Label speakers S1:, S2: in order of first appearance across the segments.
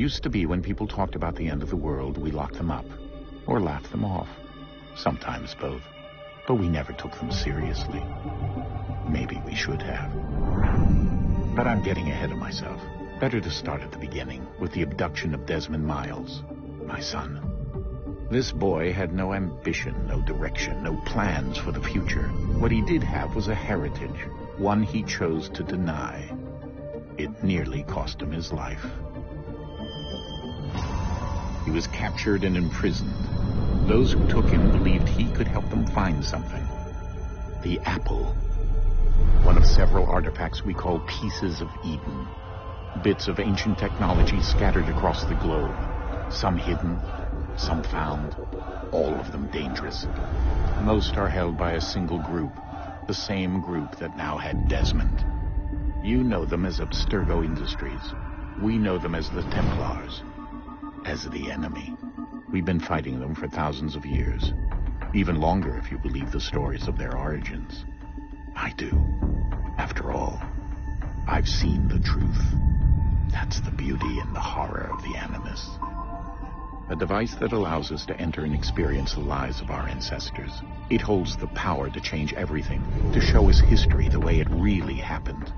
S1: used to be when people talked about the end of the world, we locked them up. Or laughed them off. Sometimes both. But we never took them seriously. Maybe we should have. But I'm getting ahead of myself. Better to start at the beginning, with the abduction of Desmond Miles, my son. This boy had no ambition, no direction, no plans for the future. What he did have was a heritage, one he chose to deny. It nearly cost him his life. He was captured and imprisoned. Those who took him believed he could help them find something. The apple. One of several artifacts we call pieces of Eden. Bits of ancient technology scattered across the globe. Some hidden, some found, all of them dangerous. Most are held by a single group, the same group that now had Desmond. You know them as Abstergo Industries. We know them as the Templars, as the enemy. We've been fighting them for thousands of years, even longer if you believe the stories of their origins. I do. After all, I've seen the truth. That's the beauty and the horror of the Animus. A device that allows us to enter and experience the lives of our ancestors. It holds the power to change everything, to show us history the way it really happened.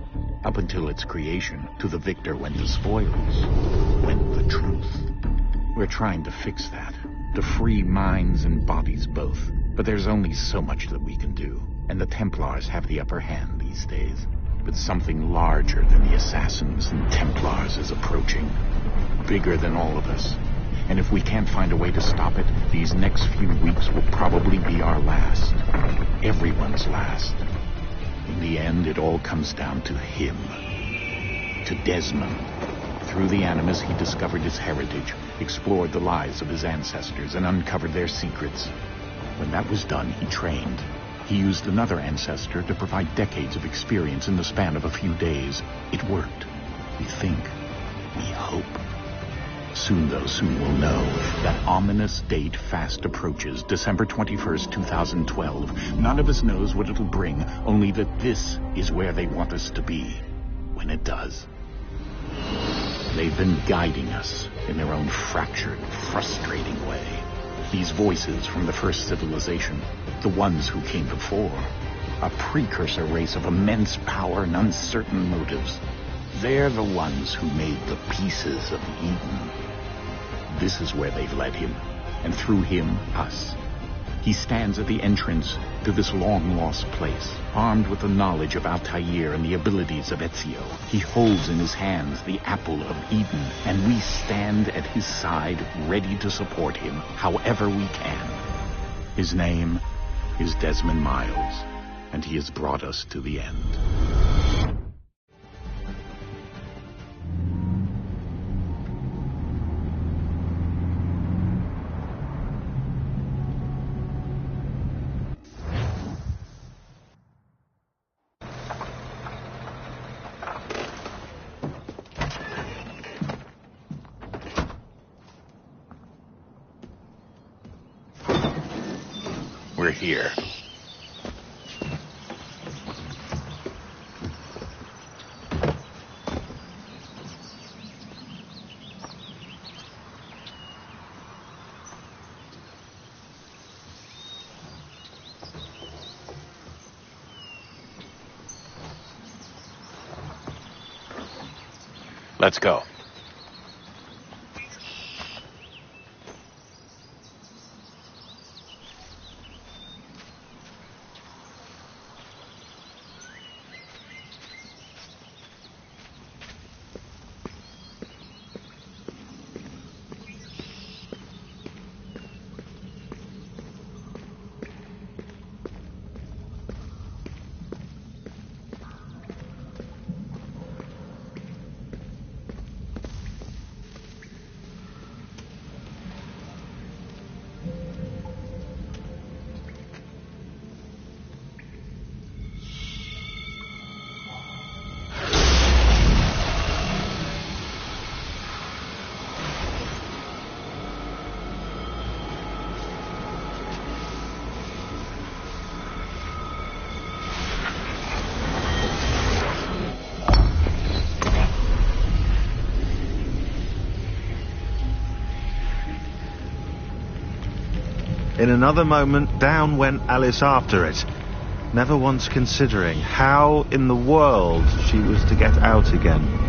S1: Up until its creation, to the victor went the spoils, went the truth. We're trying to fix that, to free minds and bodies both. But there's only so much that we can do, and the Templars have the upper hand these days. But something larger than the Assassins and Templars is approaching, bigger than all of us. And if we can't find a way to stop it, these next few weeks will probably be our last. Everyone's last. In the end, it all comes down to him. To Desmond. Through the Animus, he discovered his heritage, explored the lives of his ancestors, and uncovered their secrets. When that was done, he trained. He used another ancestor to provide decades of experience in the span of a few days. It worked. We think. We hope. Soon, though, soon we'll know. That ominous date fast approaches, December 21st, 2012. None of us knows what it'll bring, only that this is where they want us to be, when it does. They've been guiding us in their own fractured, frustrating way. These voices from the first civilization, the ones who came before, a precursor race of immense power and uncertain motives. They're the ones who made the pieces of Eden. This is where they've led him, and through him, us. He stands at the entrance to this long-lost place, armed with the knowledge of Altair and the abilities of Ezio. He holds in his hands the apple of Eden, and we stand at his side, ready to support him, however we can. His name is Desmond Miles, and he has brought us to the end. We're here. Let's go.
S2: In another moment, down went Alice after it, never once considering how in the world she was to get out again.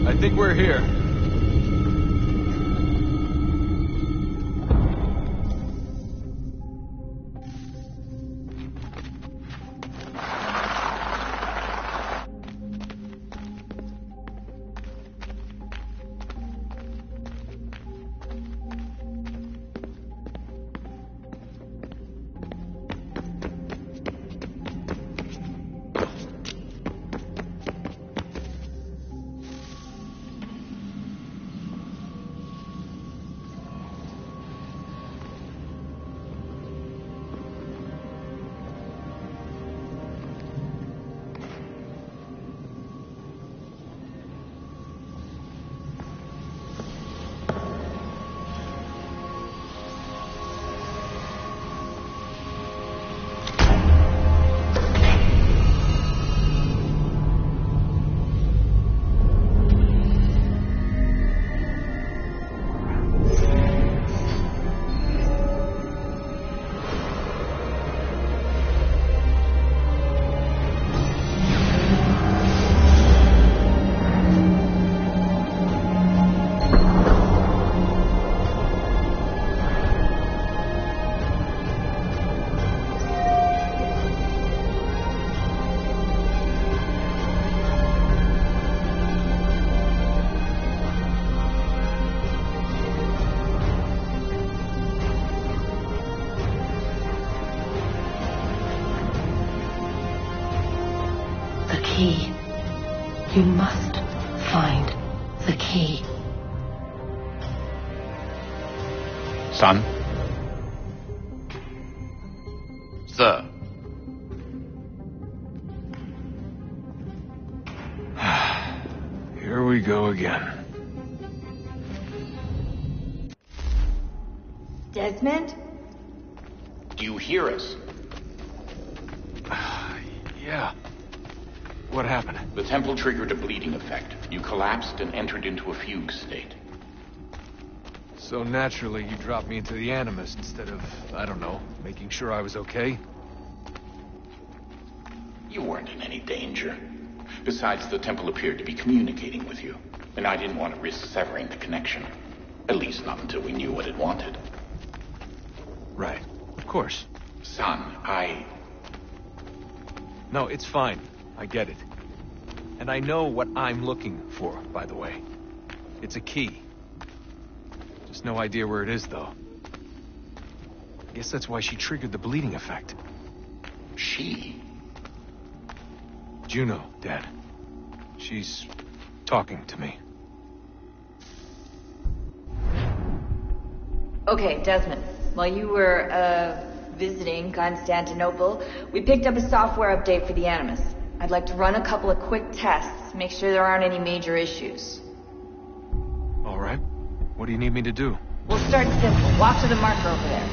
S3: I think we're here.
S4: Key. You must find the key.
S1: Son?
S5: Sir.
S3: Here we go again.
S6: Desmond?
S1: Do you hear us?
S3: Yeah. What happened?
S1: The temple triggered a bleeding effect. You collapsed and entered into a fugue state.
S3: So naturally, you dropped me into the Animus instead of, I don't know, making sure I was okay?
S1: You weren't in any danger. Besides, the temple appeared to be communicating with you, and I didn't want to risk severing the connection. At least not until we knew what it wanted.
S3: Right. Of course.
S1: Son,
S3: No, it's fine. I get it. And I know what I'm looking for, by the way. It's a key. Just no idea where it is, though. I guess that's why she triggered the bleeding effect.
S1: She?
S3: Juno, Dad. She's talking to me.
S6: Okay, Desmond. While you were, visiting Constantinople, we picked up a software update for the Animus. I'd like to run a couple of quick tests, make sure there aren't any major issues.
S3: All right. What do you need me to do?
S6: We'll start simple. Walk to the marker over there.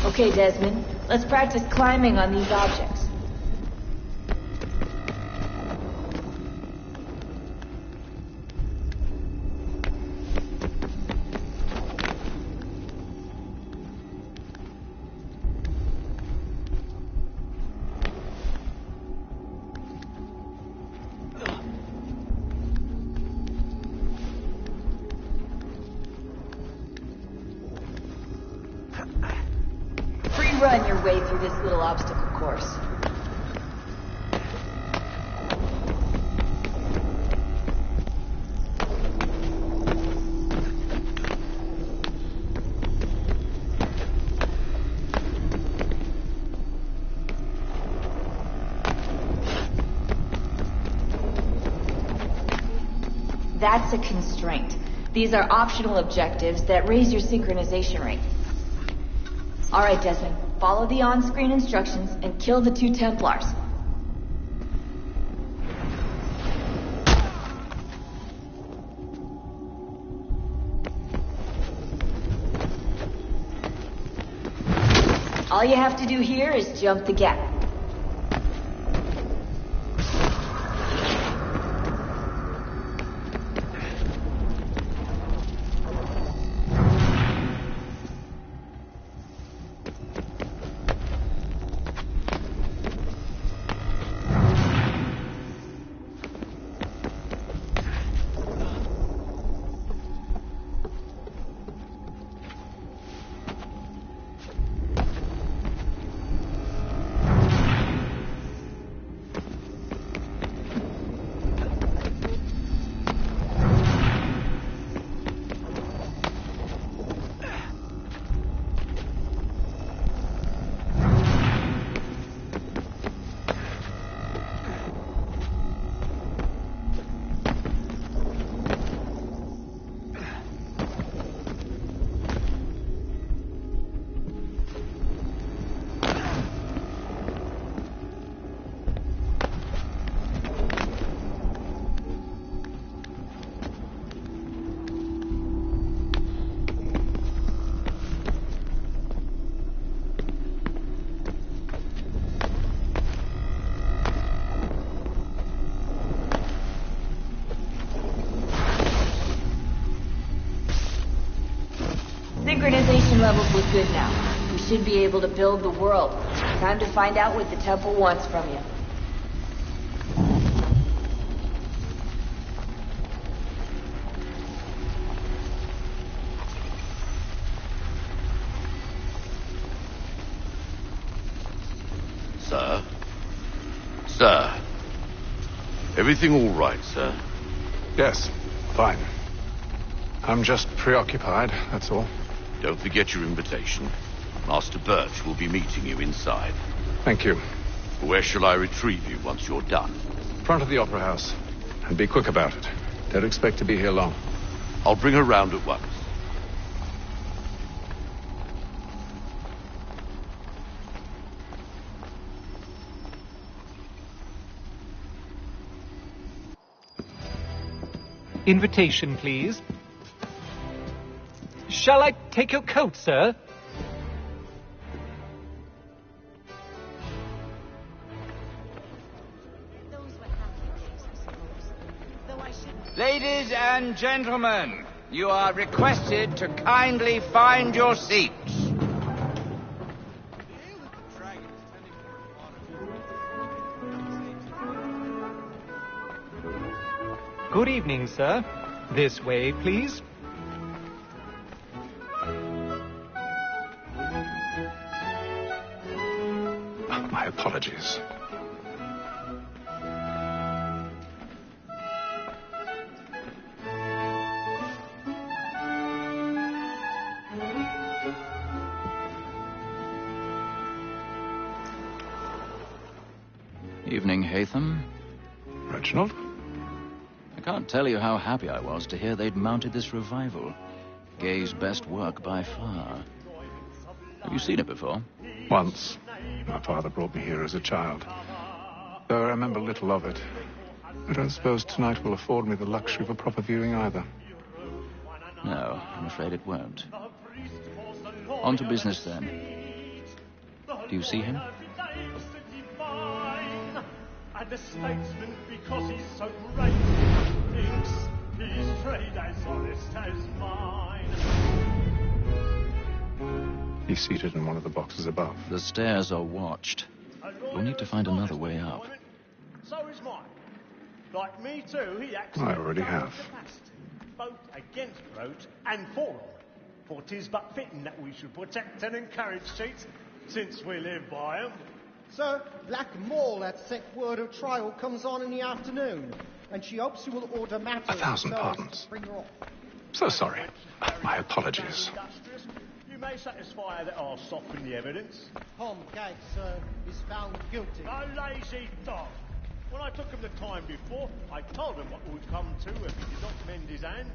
S6: Okay, Desmond. Let's practice climbing on these objects. Run your way through this little obstacle course. That's a constraint. These are optional objectives that raise your synchronization rate. Alright, Desmond. Follow the on-screen instructions and kill the 2 Templars. All you have to do here is jump the gap. Synchronization levels look good now. We should be able to build the world. Time to find out what the temple wants from you.
S5: Sir? Sir? Everything all right, sir?
S7: Yes, fine. I'm just preoccupied, that's all.
S5: Don't forget your invitation. Master Birch will be meeting you inside.
S7: Thank you.
S5: Where shall I retrieve you once you're done?
S7: Front of the Opera House. And be quick about it. Don't expect to be here long.
S5: I'll bring her round at once.
S8: Invitation, please. Shall I take your coat, sir?
S9: Ladies and gentlemen, you are requested to kindly find your seats.
S8: Good evening, sir. This way, please.
S7: My apologies.
S10: Evening, Hatham.
S7: Reginald?
S10: I can't tell you how happy I was to hear they'd mounted this revival. Gay's best work by far. Have you seen it before?
S7: Once. My father brought me here as a child. Though I remember little of it. I don't suppose tonight will afford me the luxury of a proper viewing either.
S10: No, I'm afraid it won't. On to business then. Do you see him?
S11: And the statesman, because he's so great, thinks his trade as honest as mine.
S7: He's seated in one of the boxes above.
S10: The stairs are watched. We'll need to find another way up.
S11: So is mine. Like me too, he acts
S7: I already have.
S11: both against roads and for them. For 'tis but fitting that we should protect and encourage cheats, since we live by 'em.
S12: Sir, Black Mall had set word of trial comes on in the afternoon, and she hopes you will order matters.
S7: 1,000 pardons. So sorry. My apologies.
S11: You may satisfy that I'll soften the evidence.
S12: Tom Gates, sir, is found guilty.
S11: No lazy dog. When I took him the time before, I told him what would come to if he did not mend his hand.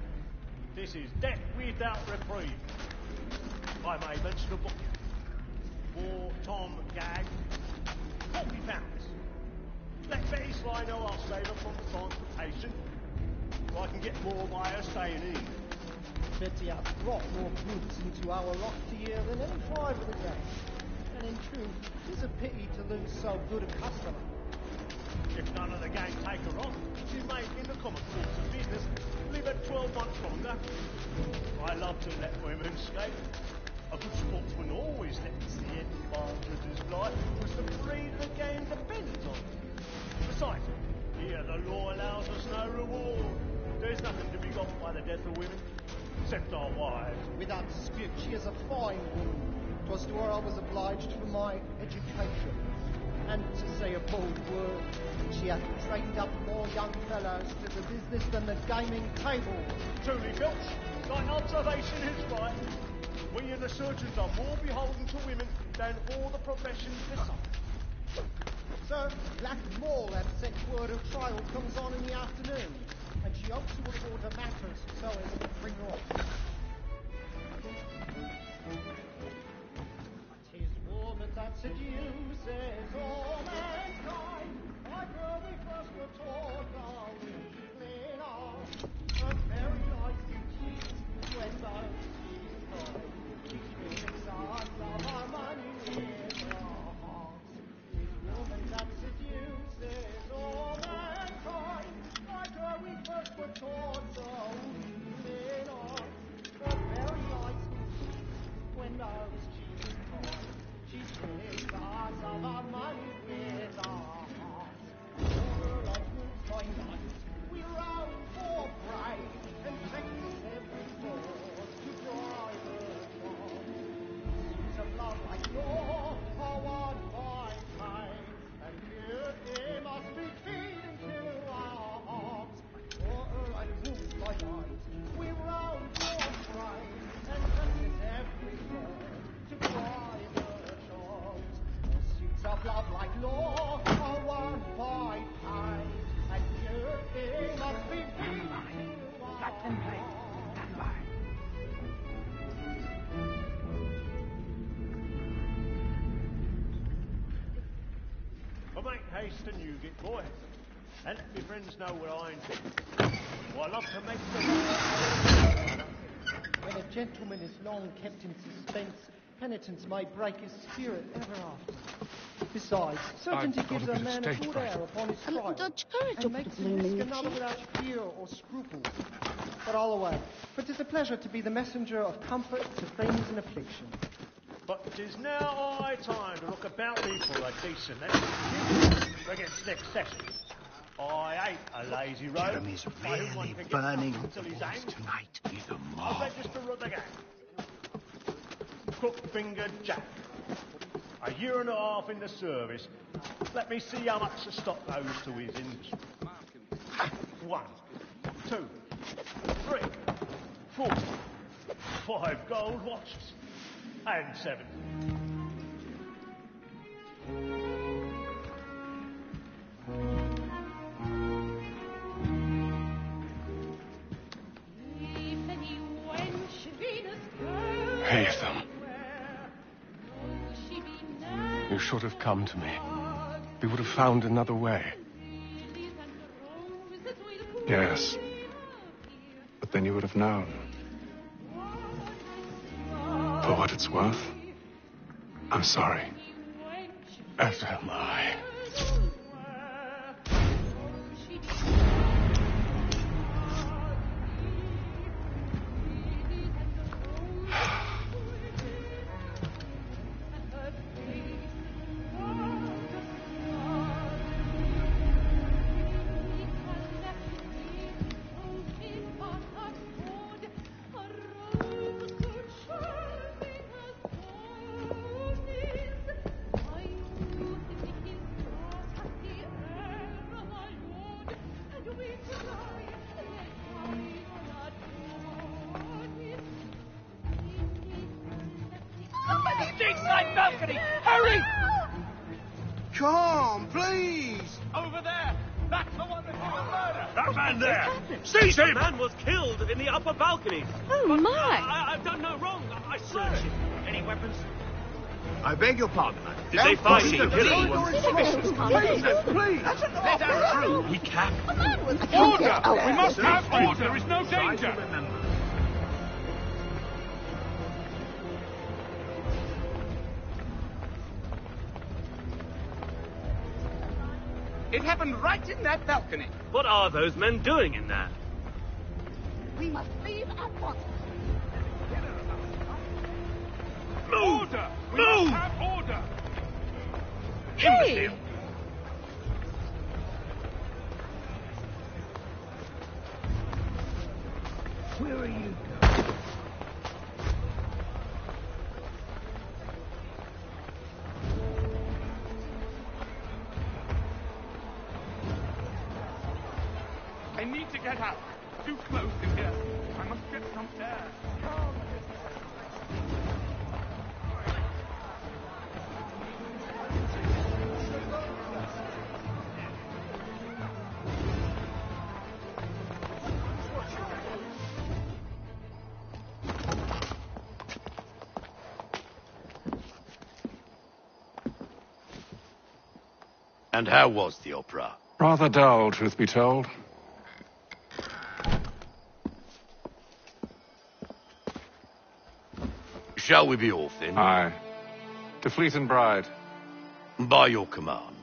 S11: This is death without reprieve. I may mention a book for Tom Gag. £40. Let Betty Sly know I'll save her from transportation, or I can get more by her staying in.
S12: Betty has brought more goods into our loft here than any five of the gang. And in truth, it is a pity to lose so good a customer.
S11: If none of the gang take her on, she may, in the common course of business, live at 12 months longer. I love to let women escape. A good sportsman always lets the advantages fly, because the breed of the game depends on it. Besides, here the law allows us no reward. There's nothing to be got by the death of women, except our wives.
S12: Without dispute, she is a fine woman. 'Twas to her I was obliged for my education. And to say a bold word, she hath trained up more young fellows to the business than the gaming table.
S11: Truly, Filch, thy observation is right. We and the surgeons are more beholden to women than all the professions beside.
S12: Sir, Black Mall at set word of trial comes on in the afternoon, and she hopes you will order matters so as to bring her off. 'Tis woman that seduces all mankind. My girl, we first were taught our evening on. A very nice beauty when both she's bright. She brings us love, our money with our hearts. 'Tis woman that seduces all mankind. My girl, we first were taught our evening on. A very nice beauty when both she's bright. She brings us love, our money with our hearts. Over like wolves by night, we roam for prey, and practice every force to drive her from. Suits of love like law are won by pain, and beauty must be feeding to our hearts. Over like wolves by night, we roam for prey, and practice every force to drive her from. Pursuits of love like law are won by pain, and beauty must be feeding to our hearts.
S11: But make haste and you get boy, and let me friends know where I intend. For I love to make the...
S12: When a gentleman is long kept in suspense, penitence may break his spirit ever after. Besides, certainty gives a man a good air upon his trial, and makes him risk another without fear or scruple. But all away, for 'tis a pleasure to be the messenger of comfort to friends in affliction.
S11: But 'tis now high time to look about me for a decent execution against next session. I ain't a lazy rogue.
S13: Jeremy's really burning the boys tonight. He's a marvel.
S11: Register of the gang. Crook-fingered Jack. A year and a half in the service. Let me see how much the stock goes to his industry. 1, 2, 3, 4, 5 gold watches. And 7.
S14: Haytham. You should have come to me. We would have found another way.
S7: Yes. But then you would have known. For what it's worth, I'm sorry.
S14: As am I.
S9: Balcony! Hurry!
S13: Come, please!
S9: Over there!
S15: That man there! Seize him!
S16: The man was killed in the upper balcony.
S17: Oh,
S16: But
S17: my!
S16: I've done no wrong. I swear. Any weapons?
S13: I beg your pardon.
S16: Did they find the killer?
S13: Please, please.
S15: Let us through.
S13: We can.
S15: Order! We must have order! There is no danger!
S9: It happened right in that balcony.
S16: What are those men doing in there?
S18: We must leave at once.
S15: Order! We must have order!
S17: Hey!
S13: Where are you?
S15: I need to get out. Too close in here. I must get some air.
S5: And how was the opera?
S7: Rather dull, truth be told.
S5: Shall we be off then?
S7: Aye. To Fleet and Bride.
S5: By your command.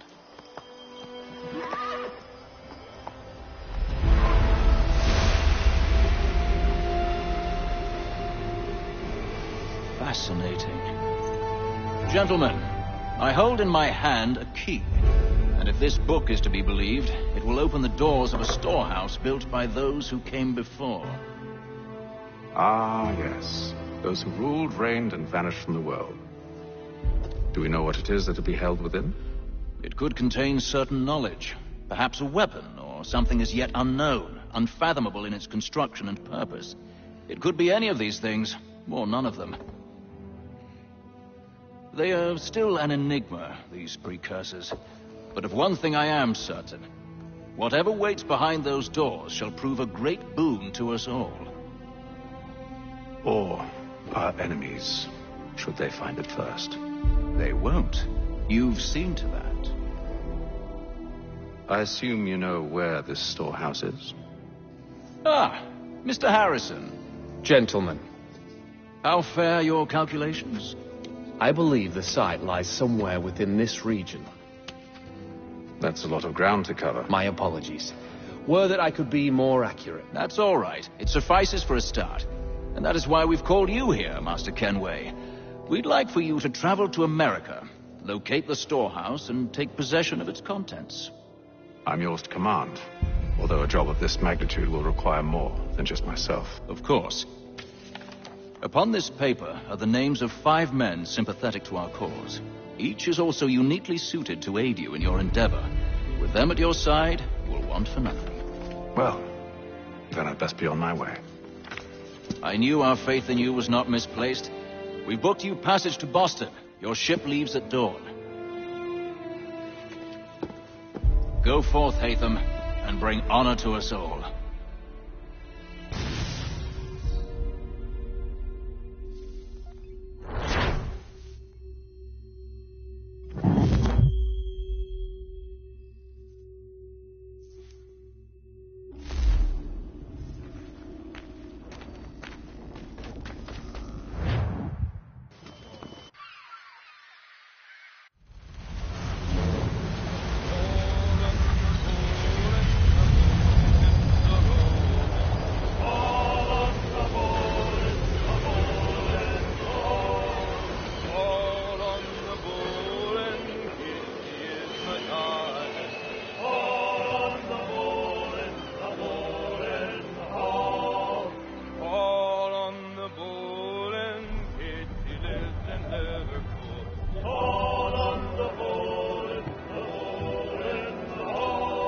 S10: Fascinating. Gentlemen, I hold in my hand a key. And if this book is to be believed, it will open the doors of a storehouse built by those who came before.
S7: Ah, yes. Those who ruled, reigned, and vanished from the world. Do we know what it is that will be held within?
S10: It could contain certain knowledge. Perhaps a weapon, or something as yet unknown, unfathomable in its construction and purpose. It could be any of these things, or none of them. They are still an enigma, these precursors. But of one thing I am certain. Whatever waits behind those doors shall prove a great boon to us all.
S7: Or our enemies, should they find it first.
S10: They won't. You've seen to that.
S7: I assume you know where this storehouse is?
S10: Ah, Mr. Harrison.
S19: Gentlemen,
S10: How fare your calculations?
S19: I believe the site lies somewhere within this region.
S7: That's a lot of ground to cover.
S19: My apologies. Were that I could be more accurate.
S10: That's all right. It suffices for a start. And that is why we've called you here, Master Kenway. We'd like for you to travel to America, locate the storehouse, and take possession of its contents.
S7: I'm yours to command, although a job of this magnitude will require more than just myself.
S10: Of course. Upon this paper are the names of 5 men sympathetic to our cause. Each is also uniquely suited to aid you in your endeavor. With them at your side, you will want for nothing.
S7: Well, then I'd best be on my way.
S10: I knew our faith in you was not misplaced. We booked you passage to Boston. Your ship leaves at dawn. Go forth, Hatham, and bring honor to us all.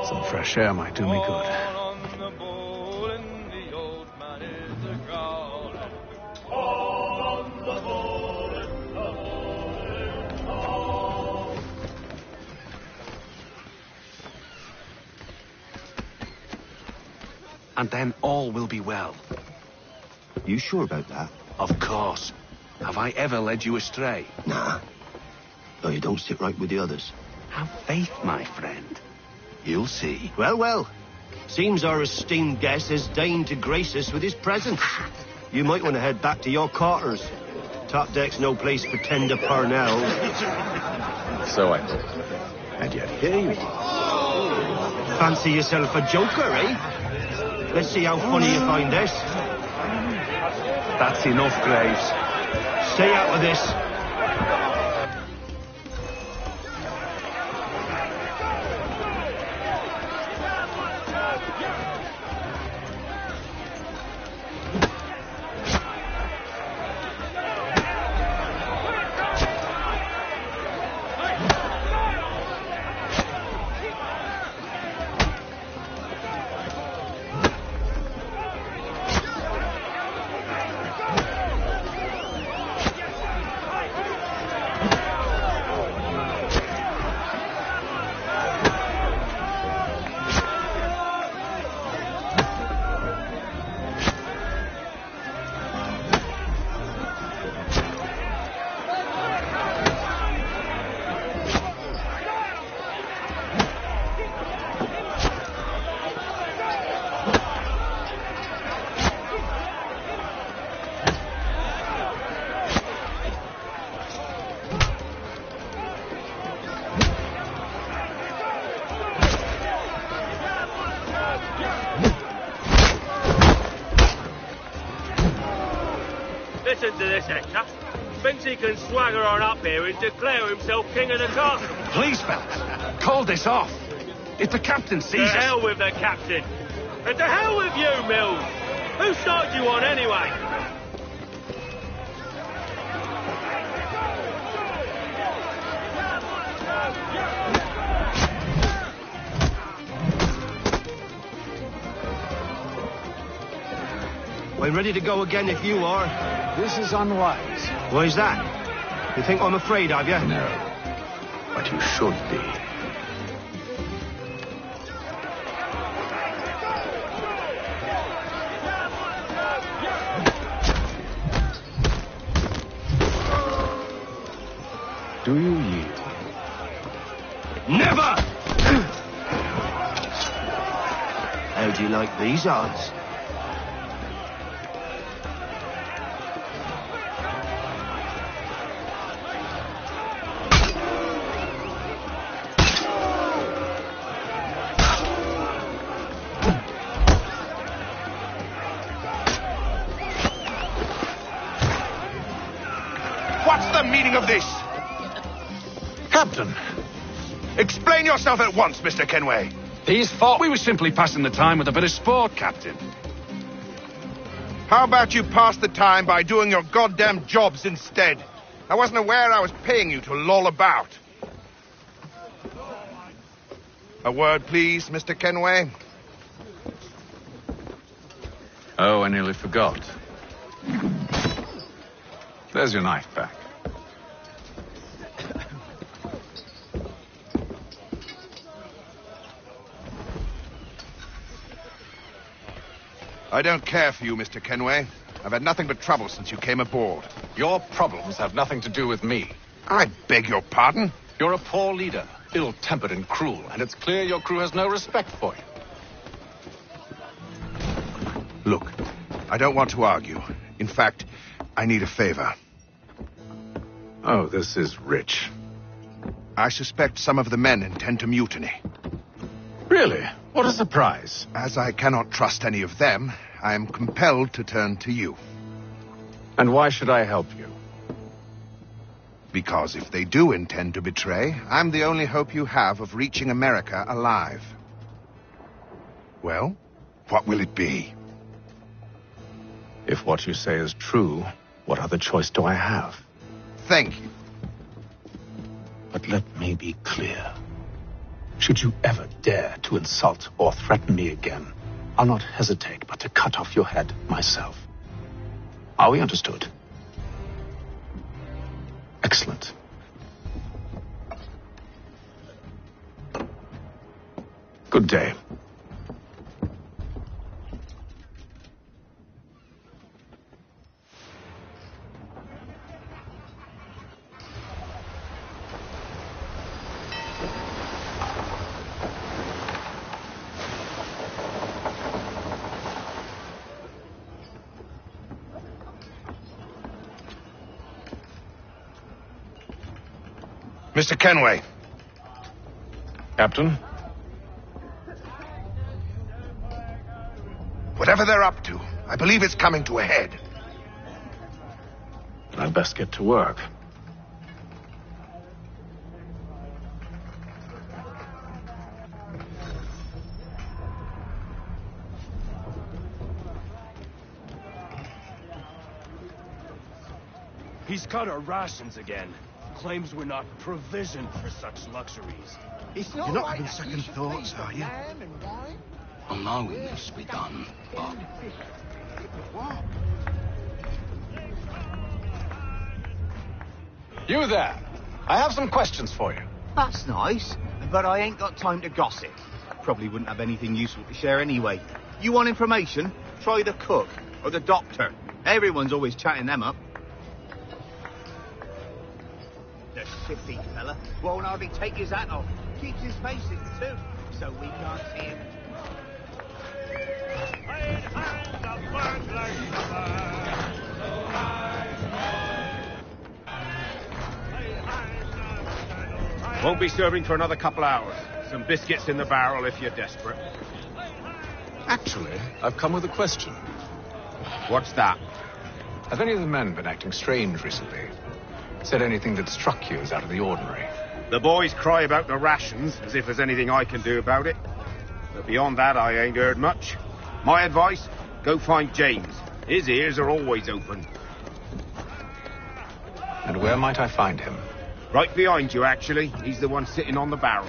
S7: Some fresh air might do me good.
S17: and then all will be well.
S13: You sure about that?
S17: Of course. Have I ever led you astray?
S13: Nah. No, you don't sit right with the others.
S17: Have faith, my friend. You'll see.
S13: Well, well. Seems our esteemed guest has deigned to grace us with his presence. You might want to head back to your quarters. Top deck's no place for tender parnell.
S1: So I thought. And yet here you are.
S13: Fancy yourself a joker, eh? Let's see how funny you find this.
S17: That's enough, Graves.
S13: Stay out of this.
S16: Listen to this, Hector. Thinks he can swagger on up here and declare himself king of the castle.
S17: Please, fellas, call this off. If the captain sees us...
S16: To hell with the captain. And to hell with you, Mills. Whose side you on, anyway?
S13: I'm ready to go again if you are.
S1: This is unwise.
S13: Why's that? You think I'm afraid of you?
S1: No. But you should be. Do you yield?
S13: Never! How do you like these odds?
S5: What's the meaning of this? Captain, explain yourself at once, Mr. Kenway.
S17: His fault. We were simply passing the time with a bit of sport, Captain.
S5: How about you pass the time by doing your goddamn jobs instead? I wasn't aware I was paying you to loll about. A word, please, Mr. Kenway.
S3: Oh, I nearly forgot. There's your knife back.
S5: I don't care for you, Mr. Kenway. I've had nothing but trouble since you came aboard.
S3: Your problems have nothing to do with me.
S5: I beg your pardon?
S3: You're a poor leader, ill-tempered and cruel, and it's clear your crew has no respect for you.
S5: Look, I don't want to argue. In fact, I need a favor.
S3: Oh, this is rich.
S5: I suspect some of the men intend to mutiny.
S3: Really? What a surprise.
S5: As I cannot trust any of them, I am compelled to turn to you.
S3: And why should I help you?
S5: Because if they do intend to betray, I'm the only hope you have of reaching America alive. Well, what will it be?
S3: If what you say is true, what other choice do I have?
S5: Thank you.
S1: But let me be clear. Should you ever dare to insult or threaten me again, I'll not hesitate but to cut off your head myself. Are we understood? Excellent. Good day.
S5: Mr. Kenway.
S7: Captain?
S5: Whatever they're up to, I believe it's coming to a head.
S7: I'd best get to work.
S13: He's cut our rations again. Claims we're not provisioned for such luxuries.
S17: You're not having second thoughts, are you?
S10: Allowing this to be done, but...
S7: You there! I have some questions for you.
S20: That's nice, but I ain't got time to gossip. Probably wouldn't have anything useful to share anyway. You want information? Try the cook or the doctor. Everyone's always chatting them up. The shifty fella won't hardly take his hat off. Keeps his face in too, so we can't see him.
S16: Won't be serving for another couple hours. Some biscuits in the barrel if you're desperate.
S7: Actually, I've come with a question.
S16: What's that?
S7: Have any of the men been acting strange recently? Said anything that struck you as out of the ordinary?
S16: The boys cry about the rations, as if there's anything I can do about it. But beyond that, I ain't heard much. My advice, go find James. His ears are always open.
S7: And where might I find him?
S16: Right behind you, actually. He's the one sitting on the barrel.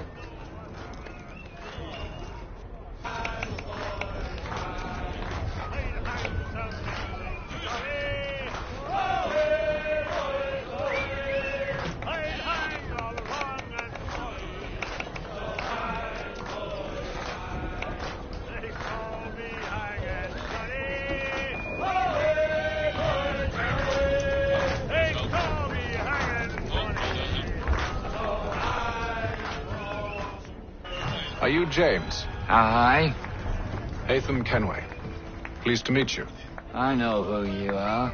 S7: Are you James?
S9: Aye.
S7: Hatham Kenway. Pleased to meet you.
S9: I know who you are.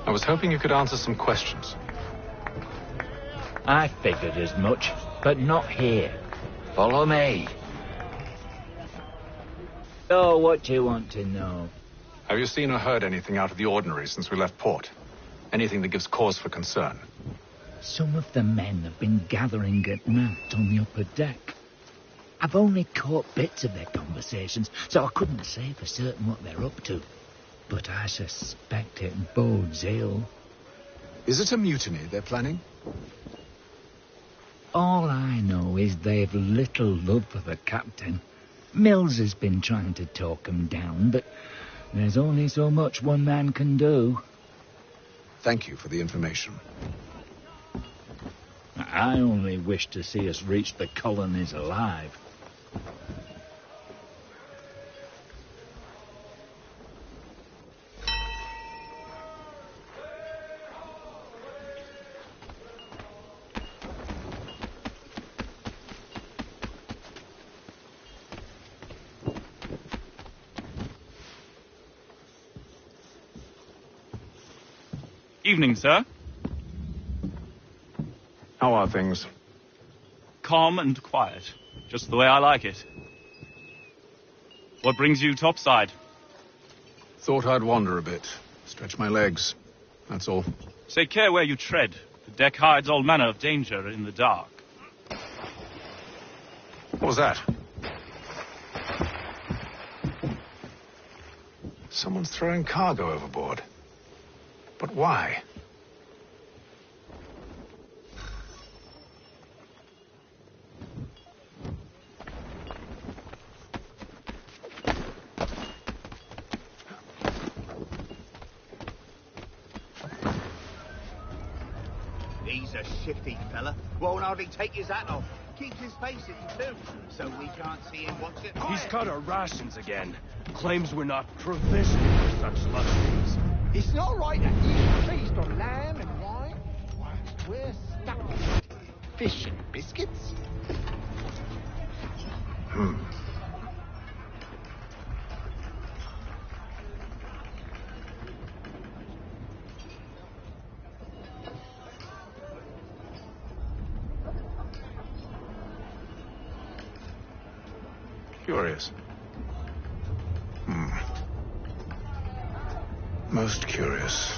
S7: I was hoping you could answer some questions.
S9: I figured as much, but not here. Follow me. So, what do you want to know?
S7: Have you seen or heard anything out of the ordinary since we left port? Anything that gives cause for concern?
S9: Some of the men have been gathering at night on the upper deck. I've only caught bits of their conversations, so I couldn't say for certain what they're up to. But I suspect it bodes ill.
S7: Is it a mutiny they're planning?
S9: All I know is they've little love for the captain. Mills has been trying to talk 'em down, but there's only so much one man can do.
S7: Thank you for the information.
S9: I only wish to see us reach the colonies alive.
S21: Evening, sir.
S7: How are things?
S21: Calm and quiet. Just the way I like it. What brings you topside?
S7: Thought I'd wander a bit. Stretch my legs. That's all.
S21: Take care where you tread. The deck hides all manner of danger in the dark.
S7: What was that? Someone's throwing cargo overboard. But why?
S20: He's a shifty fella. Won't hardly take his hat off. Keeps his face in too, so we can't see him once it.
S13: He's cut our rations again. Claims we're not provisioned for such luxuries.
S12: It's not right that you feast on lamb and wine. We're stuck with fish and biscuits.
S7: Curious. Most curious.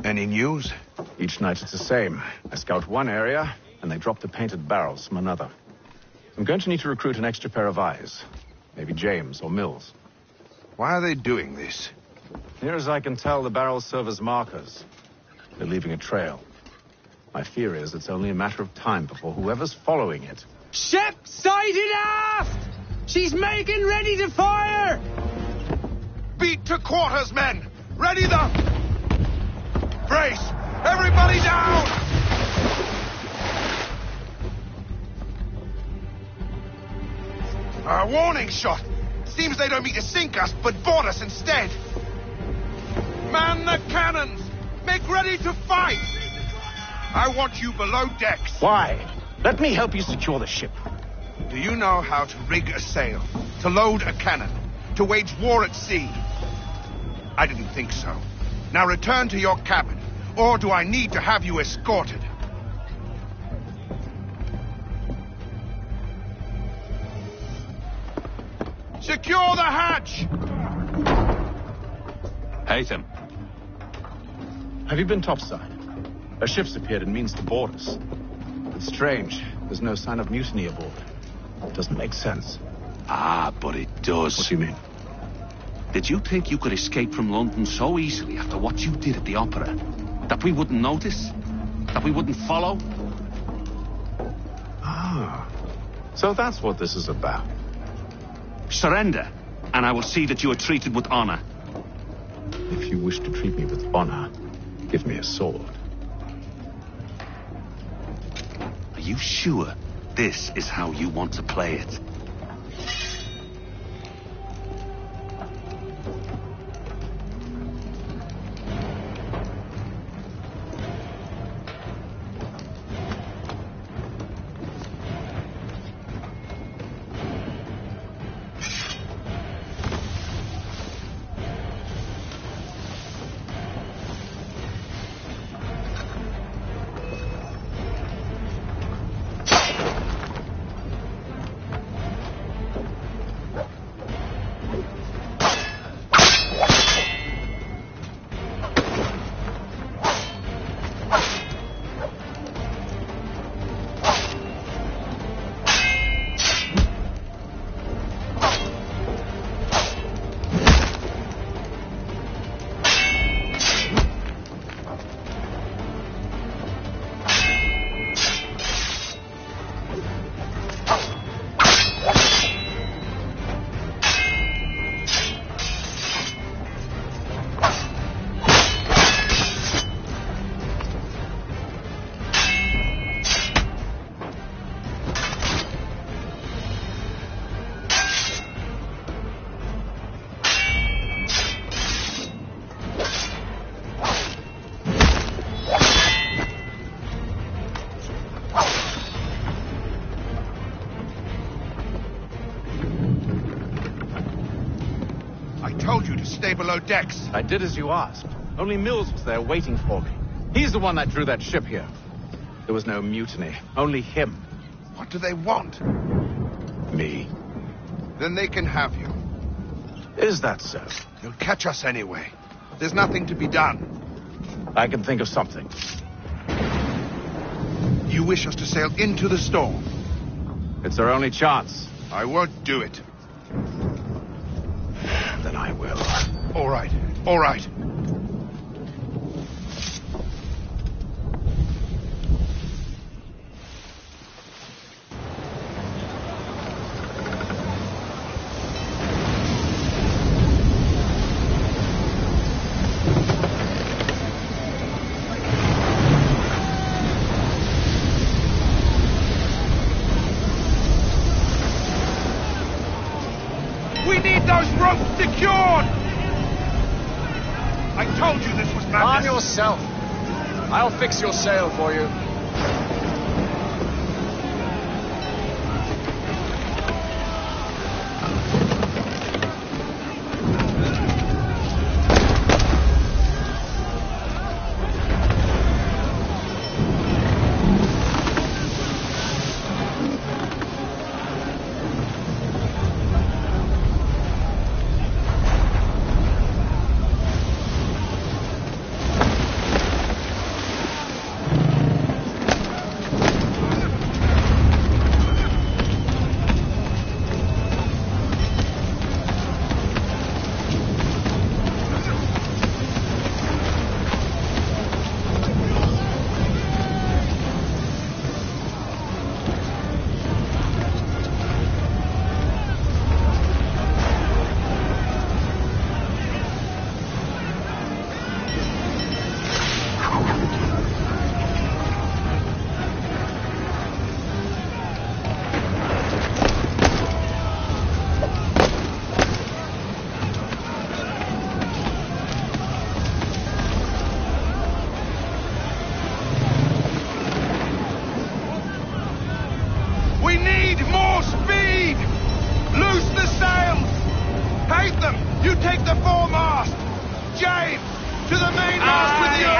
S5: Any news?
S7: Each night it's the same. I scout one area, and they drop the painted barrels from another. I'm going to need to recruit an extra pair of eyes. Maybe James or Mills.
S5: Why are they doing this?
S7: Near as I can tell, the barrels serve as markers. They're leaving a trail. My fear is it's only a matter of time before whoever's following it...
S2: Ship sighted aft! She's making ready to fire!
S5: Beat to quarters, men! Ready the... Brace! Everybody down! A warning shot! Seems they don't mean to sink us, but board us instead. Man the cannons! Make ready to fight! I want you below decks.
S7: Why? Let me help you secure the ship.
S5: Do you know how to rig a sail? To load a cannon? To wage war at sea? I didn't think so. Now return to your cabin. Or do I need to have you escorted? Secure the hatch!
S7: Haytham. Have you been topside? A ship's appeared and means to board us. It's strange. There's no sign of mutiny aboard. It doesn't make sense.
S22: Ah, but it does.
S7: What do you mean?
S22: Did you think you could escape from London so easily after what you did at the opera? That we wouldn't notice? That we wouldn't follow?
S7: Ah. So that's what this is about.
S22: Surrender, and I will see that you are treated with honor.
S7: If you wish to treat me with honor, give me a sword.
S22: Are you sure this is how you want to play it?
S5: Stay below decks.
S7: I did as you asked. Only Mills was there waiting for me. He's the one that drew that ship here. There was no mutiny. Only him.
S5: What do they want?
S7: Me.
S5: Then they can have you.
S7: Is that so?
S5: You'll catch us anyway. There's nothing to be done.
S7: I can think of something.
S5: You wish us to sail into the storm?
S7: It's our only chance.
S5: I won't do it.
S7: Then I will.
S5: All right. All right. Keep those ropes secured! I told you this was madness.
S3: Arm yourself. I'll fix your sail for you.
S5: We need more speed! Loose the sails! Hate them! You take the foremast! James! To the mainmast with you!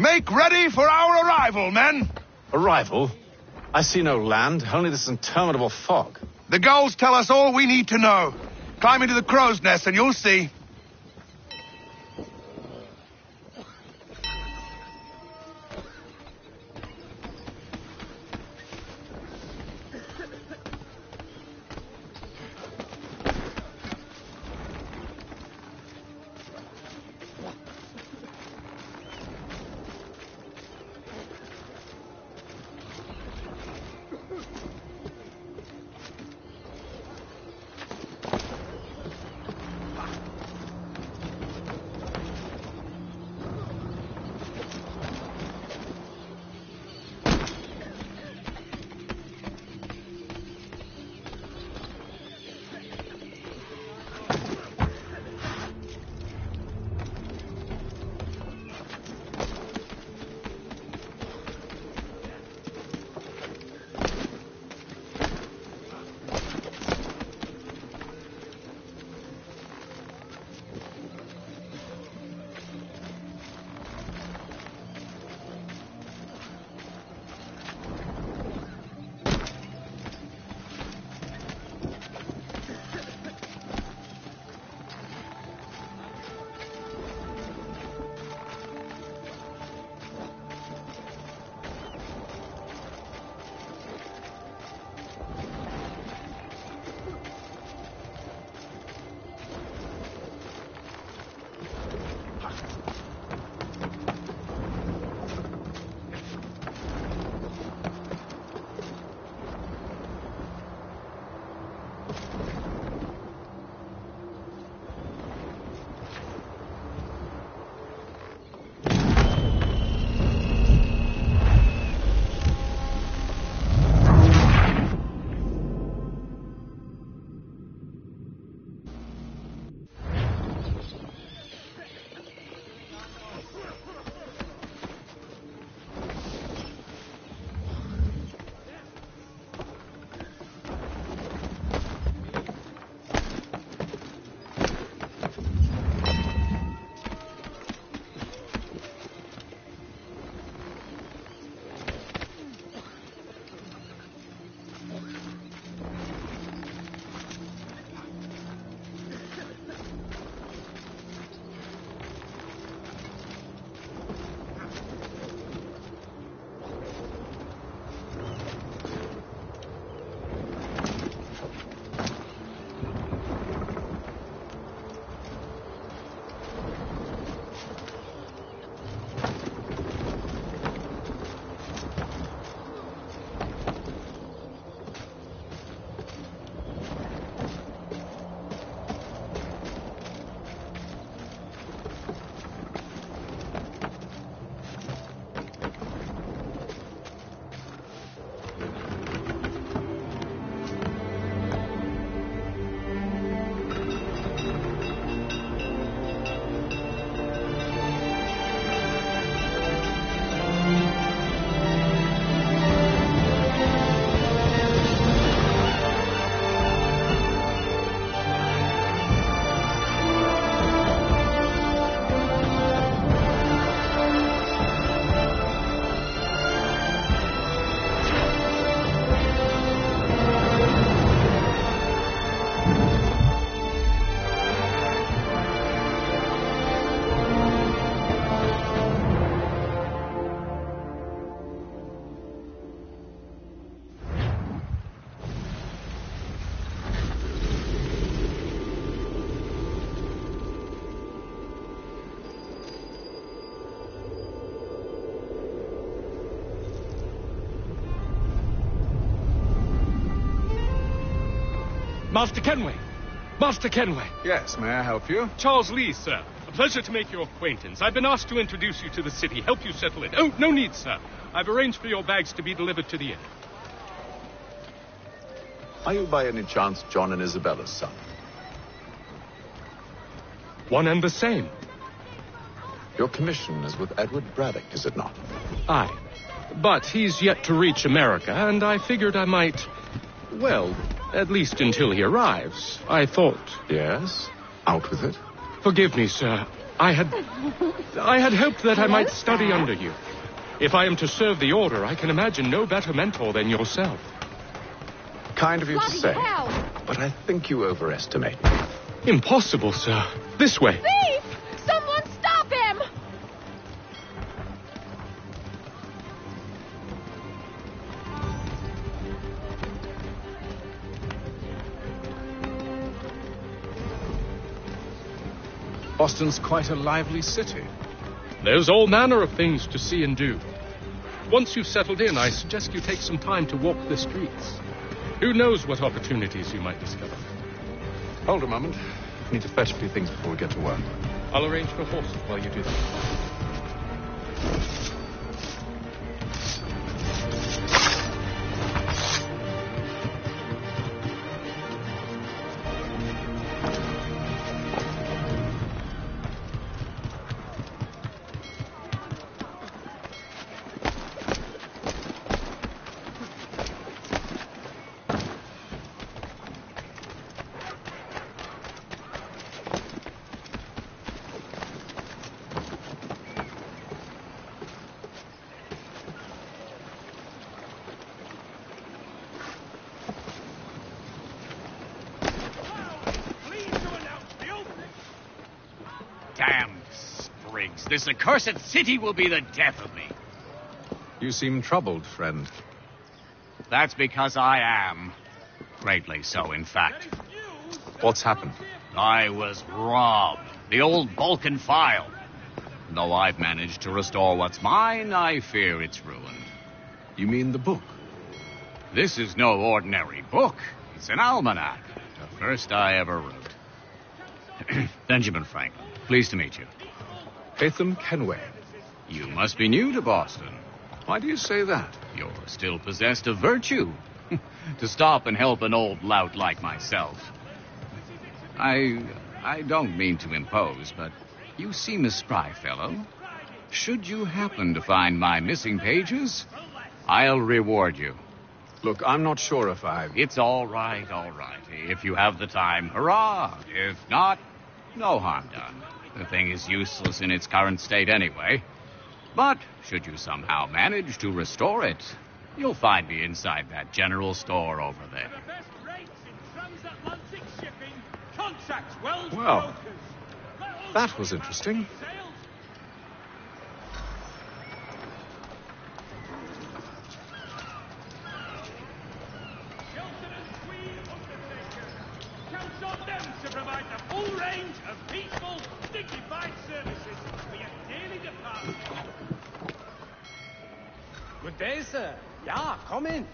S5: Make ready for our arrival, men!
S7: Arrival? I see no land, only this interminable fog.
S5: The gulls tell us all we need to know. Climb into the crow's nest and you'll see.
S14: Master Kenway! Master Kenway!
S4: Yes, may I help you?
S14: Charles Lee, sir. A pleasure to make your acquaintance. I've been asked to introduce you to the city, help you settle in. Oh, no need, sir. I've arranged for your bags to be delivered to the inn.
S4: Are you by any chance John and Isabella's son?
S14: One and the same.
S4: Your commission is with Edward Braddock, is it not?
S14: Aye. But he's yet to reach America, and I figured I might... Well, at least until he arrives, I thought.
S4: Yes? Out with it.
S14: Forgive me, sir. I had hoped that I might study under you. If I am to serve the Order, I can imagine no better mentor than yourself.
S4: Kind of you to
S18: Bloody
S4: say,
S18: hell!
S4: but I think you overestimate me.
S14: Impossible, sir. This way.
S18: Thief! Someone stop him!
S4: Boston's quite a lively city.
S14: There's all manner of things to see and do. Once you've settled in, I suggest you take some time to walk the streets. Who knows what opportunities you might discover.
S4: Hold a moment. I need to fetch a few things before we get to work.
S14: I'll arrange for horses while you do that.
S6: Damn sprigs. This accursed city will be the death of me.
S4: You seem troubled, friend.
S6: That's because I am. Greatly so, in fact.
S4: What's happened?
S6: I was robbed. The old Balkan file. Though I've managed to restore what's mine, I fear it's ruined.
S4: You mean the book?
S6: This is no ordinary book. It's an almanac. The first I ever wrote. Benjamin Franklin, pleased to meet you.
S4: Hatham Kenway.
S6: You must be new to Boston.
S4: Why do you say that?
S6: You're still possessed of virtue. To stop and help an old lout like myself. I don't mean to impose, but you seem a spry fellow. Should you happen to find my missing pages, I'll reward you.
S4: Look, I'm not sure if I...
S6: It's all right, all right. If you have the time, hurrah. If not, no harm done. The thing is useless in its current state anyway. But should you somehow manage to restore it, you'll find me inside that general store over there.
S4: Well, that was interesting.
S15: To provide the full range of peaceful, dignified services for your daily department.
S2: Good day, sir. Yeah, come in.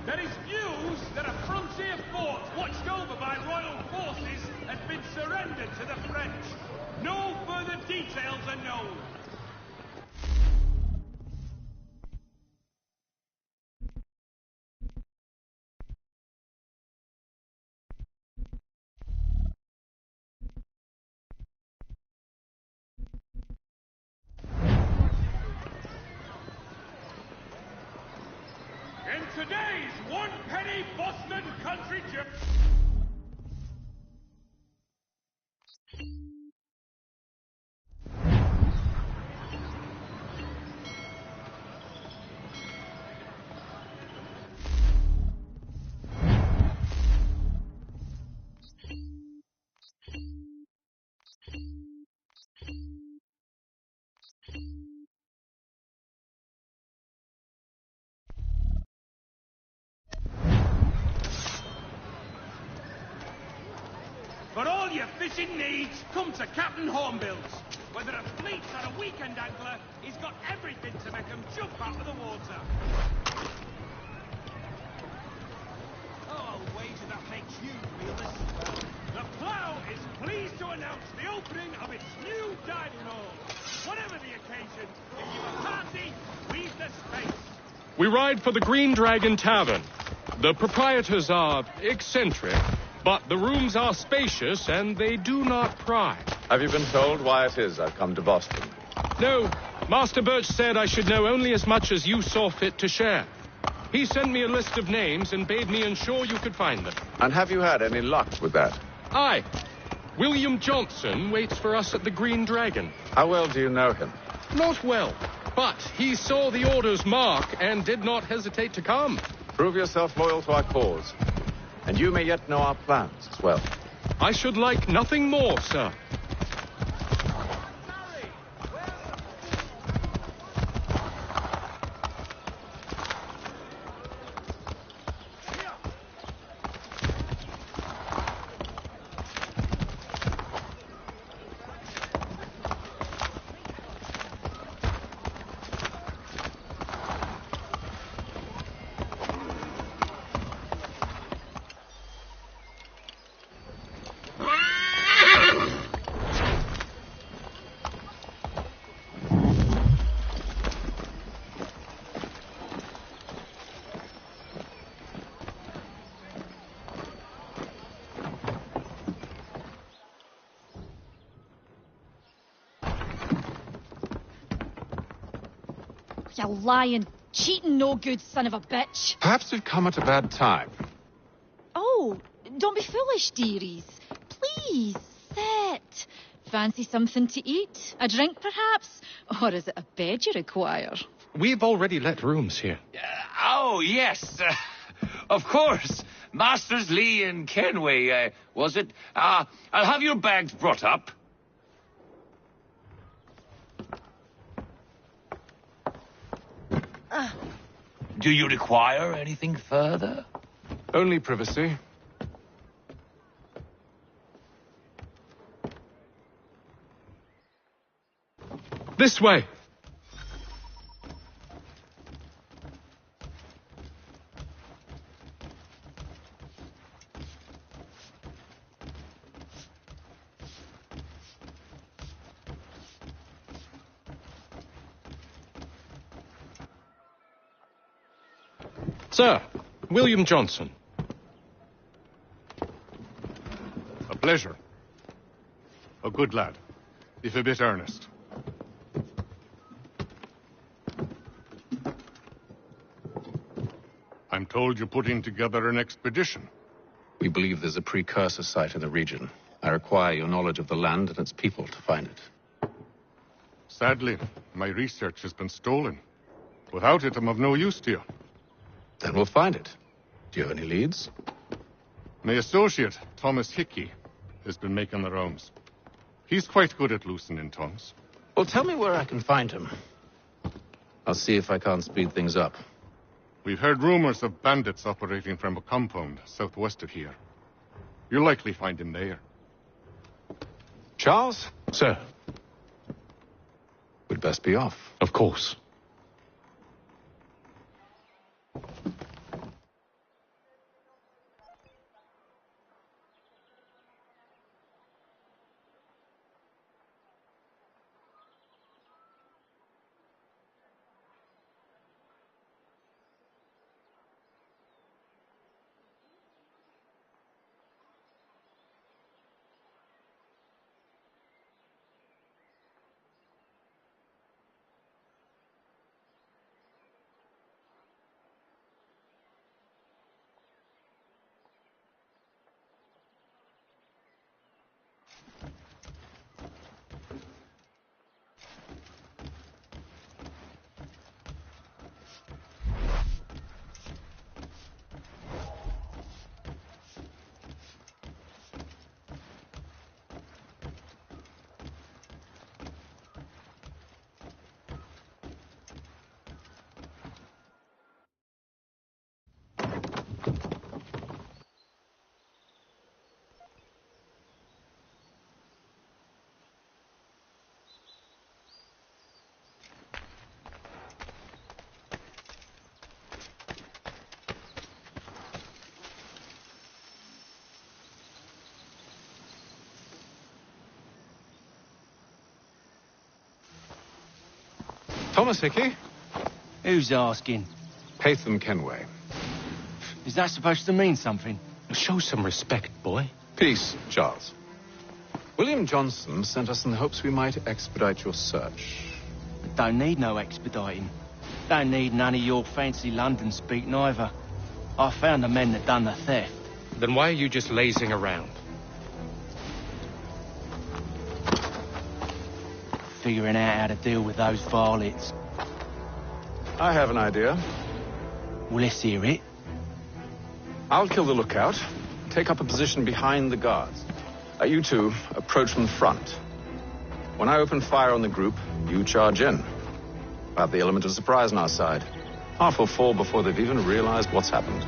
S15: There is news that a frontier fort watched over by royal forces has been surrendered to the French. No further details are known. In today's one-penny Boston country journal. your fishing needs, come to Captain Hornbill's. Whether a fleet or a weekend angler, he's got everything to make them jump out of the water. Oh, I'll wager that makes you feel the swell. The Plough is pleased to announce the opening of its new dining hall. Whatever the occasion, if you're a party, leave the space.
S14: We ride for the Green Dragon Tavern. The proprietors are eccentric, but the rooms are spacious and they do not pry.
S4: Have you been told why it is I've come to Boston?
S14: No, Master Birch said I should know only as much as you saw fit to share. He sent me a list of names and bade me ensure you could find them.
S4: And have you had any luck with that?
S14: Aye. William Johnson waits for us at the Green Dragon.
S4: How well do you know him?
S14: Not well, but he saw the order's mark and did not hesitate to come.
S4: Prove yourself loyal to our cause. And you may yet know our plans as well.
S14: I should like nothing more, sir.
S18: You lying, cheating, no good son of a bitch.
S4: Perhaps we've come at a bad time.
S18: Oh, don't be foolish, dearies. Please, sit. Fancy something to eat? A drink, perhaps? Or is it a bed you require?
S14: We've already let rooms here.
S8: Oh, yes. Of course. Masters Lee and Kenway, was it? I'll have your bags brought up. Do you require anything further?
S4: Only privacy.
S14: This way. Sir, William Johnson.
S11: A pleasure. A good lad, if a bit earnest. I'm told you're putting together an expedition.
S7: We believe there's a precursor site in the region. I require your knowledge of the land and its people to find it.
S11: Sadly, my research has been stolen. Without it, I'm of no use to you.
S7: Then we'll find it. Do you have any leads?
S11: My associate, Thomas Hickey, has been making the rounds. He's quite good at loosening tongues.
S7: Well, tell me where I can find him. I'll see if I can't speed things up.
S11: We've heard rumors of bandits operating from a compound southwest of here. You'll likely find him there.
S7: Charles?
S14: Sir.
S7: We'd best be off.
S14: Of course.
S3: Thomas Hickey?
S1: Who's asking?
S3: Haytham Kenway.
S1: Is that supposed to mean something?
S14: Show some respect, boy.
S3: Peace, Charles. William Johnson sent us in the hopes we might expedite your search.
S1: Don't need no expediting. Don't need none of your fancy London speak neither. I found the men that done the theft.
S14: Then why are you just lazing around?
S1: Figuring out how to deal with those varlets.
S3: I have an idea.
S1: Well, let's hear it.
S3: I'll kill the lookout, take up a position behind the guards. You two approach from the front. When I open fire on the group, you charge in. We'll have the element of surprise on our side. Half will fall before they've even realized what's happened.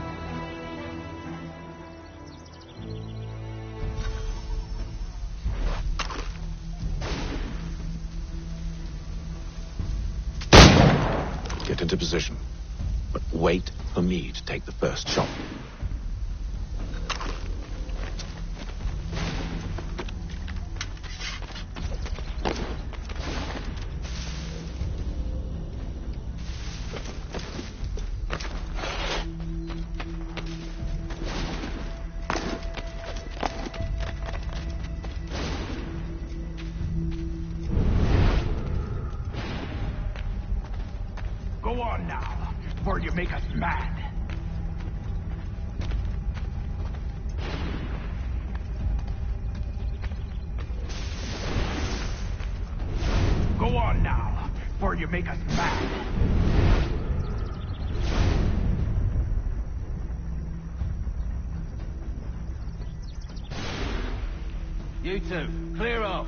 S3: Get into position, but wait for me to take the first shot.
S17: Go on now, before you make us mad. Go on now, before you make us mad.
S1: You two, clear off.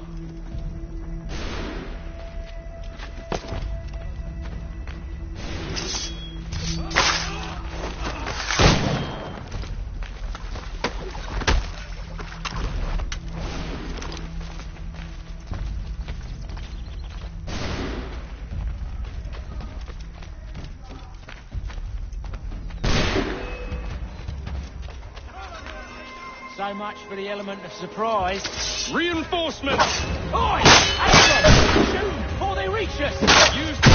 S1: So much for the element of surprise.
S14: Reinforcements!
S1: Oi! Aim! Shoot before they reach us!
S14: Use the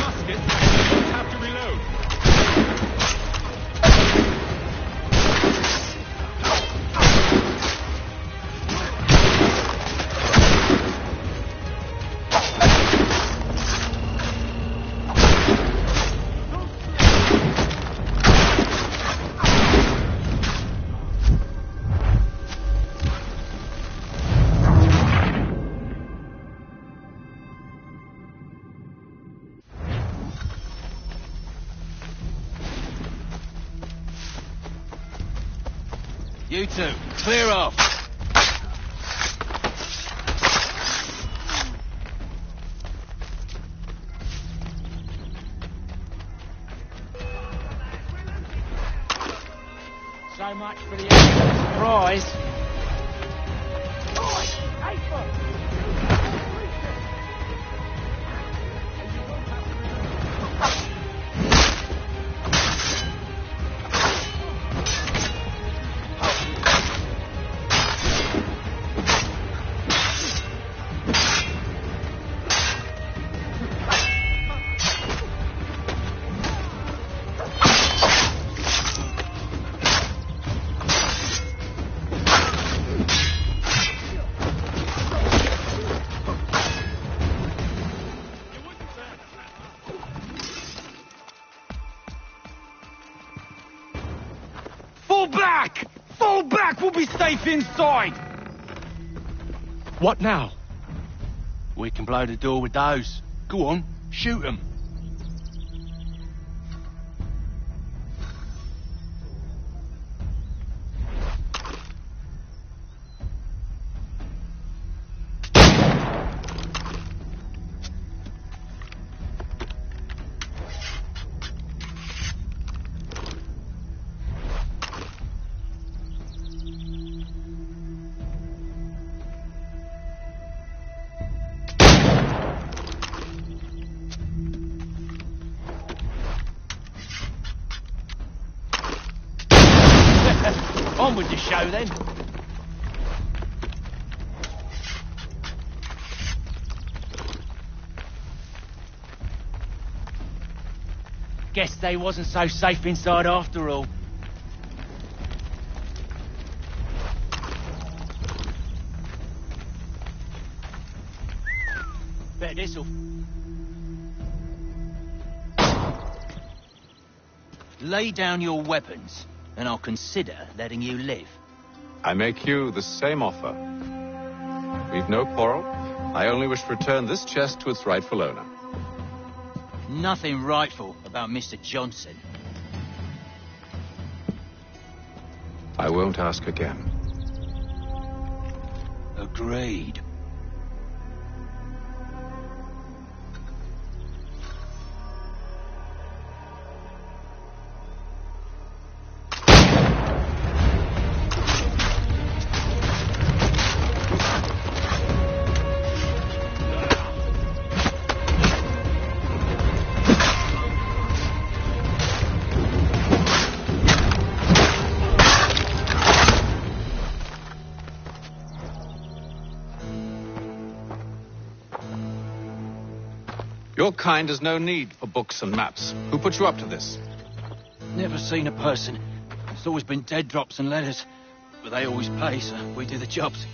S14: musket and you don't have to reload.
S1: You two, clear off. So much for the element of surprise.
S15: Fall back! Fall back! We'll be safe inside!
S14: What now?
S1: We can blow the door with those. Go on, shoot them. On with the show then. Guess they wasn't so safe inside after all. Bet this'll... Lay down your weapons, and I'll consider letting you live.
S4: I make you the same offer. We've no quarrel. I only wish to return this chest to its rightful owner.
S1: Nothing rightful about Mr. Johnson.
S4: I won't ask again.
S1: Agreed.
S4: Your kind has no need for books and maps. Who put you up to this?
S1: Never seen a person. It's always been dead drops and letters. But they always pay, so we do the jobs.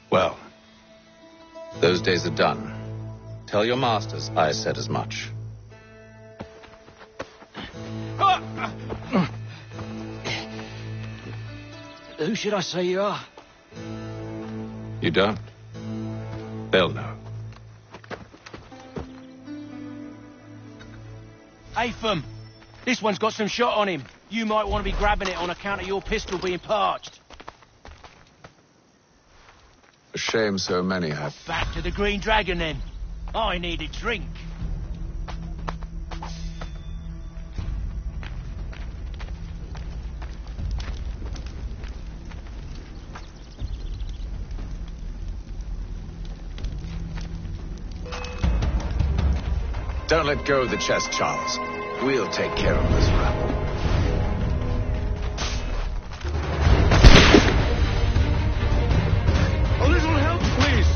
S4: Well, those days are done. Tell your masters I said as much.
S1: Who should I say you are?
S4: You don't? They'll know.
S1: Atham, this one's got some shot on him. You might want to be grabbing it on account of your pistol being parched.
S4: A shame so many have.
S1: Back to the Green Dragon, then. I need a drink.
S4: Don't let go of the chest, Charles. We'll take care of this rabble.
S15: A little help, please.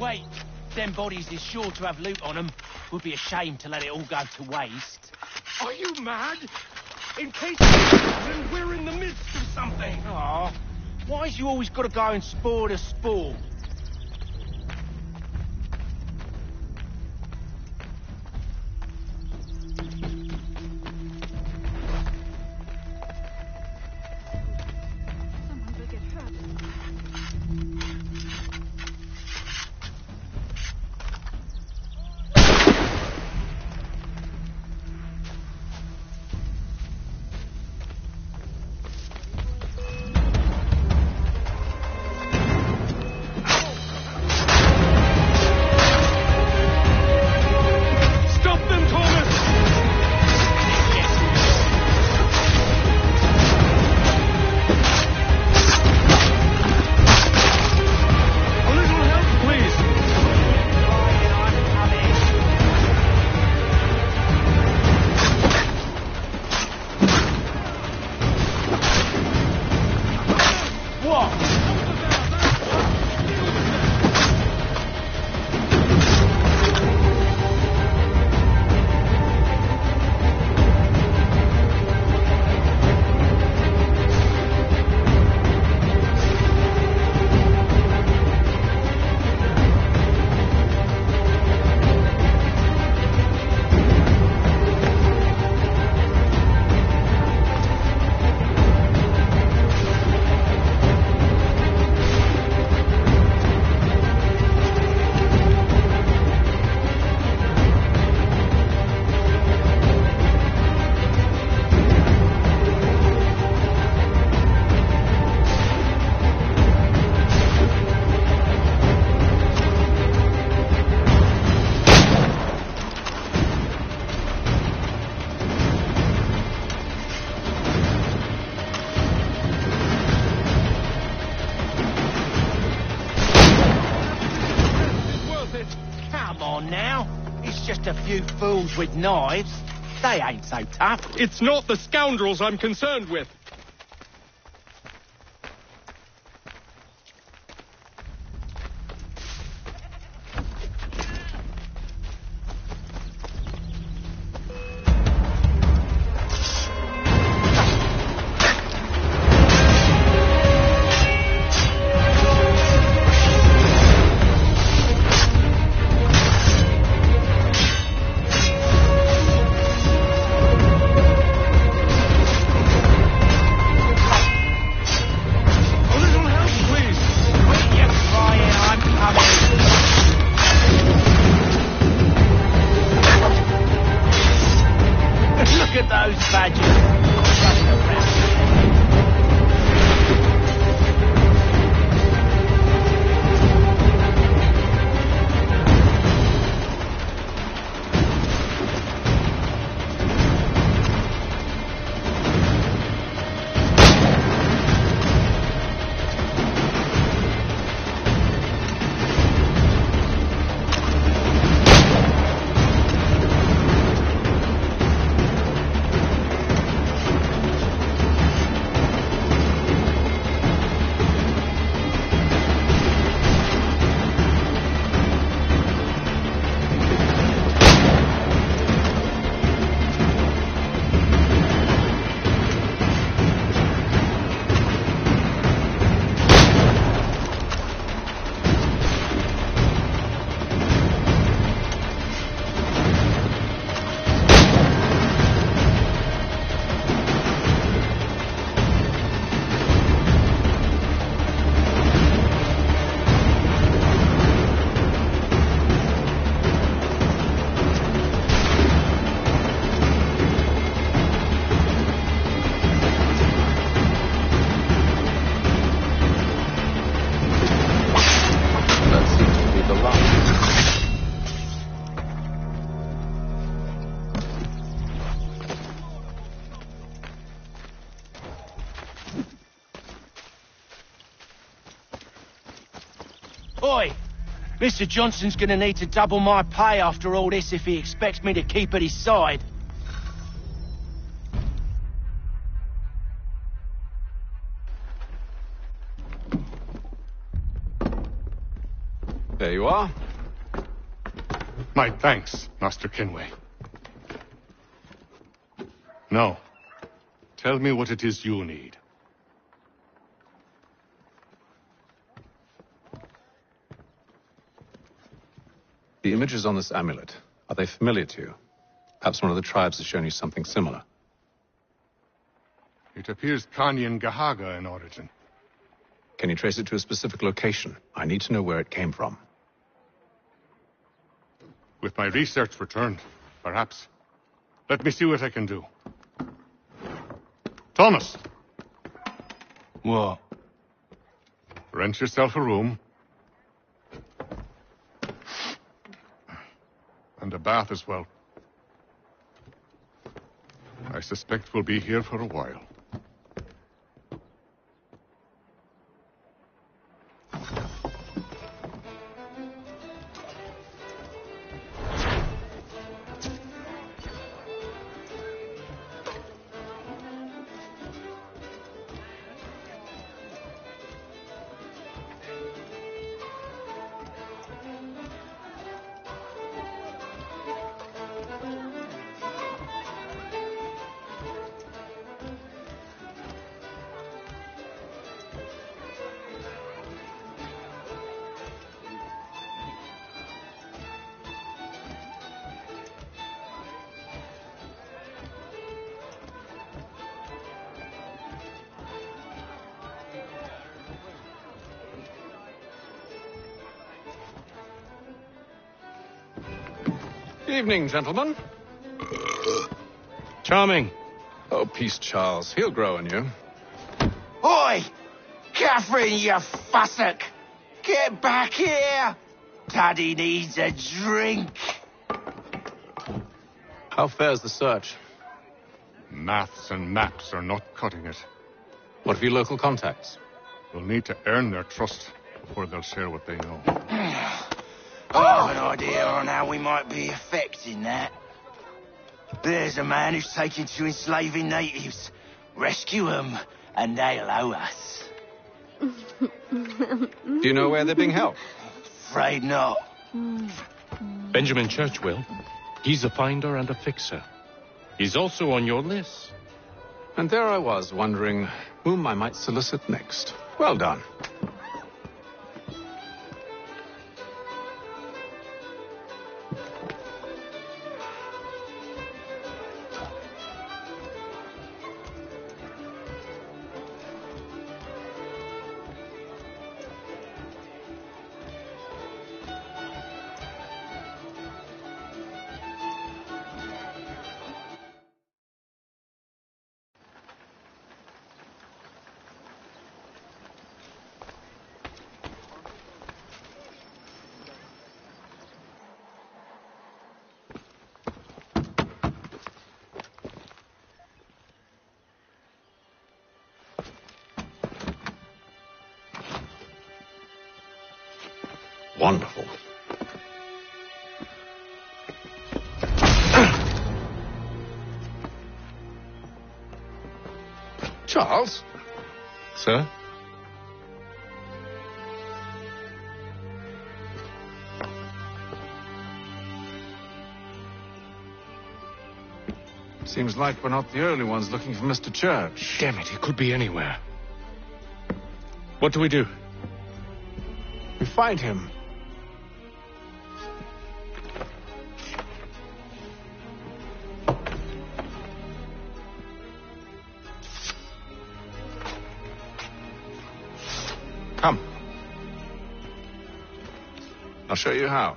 S1: Wait, them bodies is sure to have loot on them. Would be a shame to let it all go to waste.
S15: Are you mad? In case we're in the midst of something.
S1: Aw, why's you always got to go and spoil the sport? Come on now. It's just a few fools with knives. They ain't so tough.
S14: It's not the scoundrels I'm concerned with.
S1: Oi! Mr. Johnson's gonna need to double my pay after all this if he expects me to keep at his side.
S4: There you are.
S11: My thanks, Master Kenway. Now, tell me what it is you need.
S4: The images on this amulet, are they familiar to you? Perhaps one of the tribes has shown you something similar.
S11: It appears Kanyan Gahaga in origin.
S4: Can you trace it to a specific location? I need to know where it came from.
S11: With my research returned, perhaps. Let me see what I can do. Thomas!
S1: What?
S11: Rent yourself a room. And a bath as well. I suspect we'll be here for a while.
S4: Evening, gentlemen.
S14: Charming.
S4: Oh, peace, Charles. He'll grow on you.
S2: Oi! Catherine, you fussock! Get back here! Daddy needs a drink.
S4: How fares the search?
S11: Maths and maps are not cutting it.
S4: What of your local contacts?
S11: We'll need to earn their trust before they'll share what they know.
S2: I have an idea on how we might be affecting that.
S1: There's a man who's taken to enslaving natives. Rescue them, and they'll owe us.
S4: Do you know where they're being held?
S1: Afraid not.
S14: Benjamin Church will. He's a finder and a fixer. He's also on your list.
S4: And there I was, wondering whom I might solicit next. Well done. Wonderful. Charles?
S14: Sir?
S4: Seems like we're not the only ones looking for Mr. Church.
S14: Damn it, he could be anywhere. What do we do?
S4: We find him. Come. I'll show you how.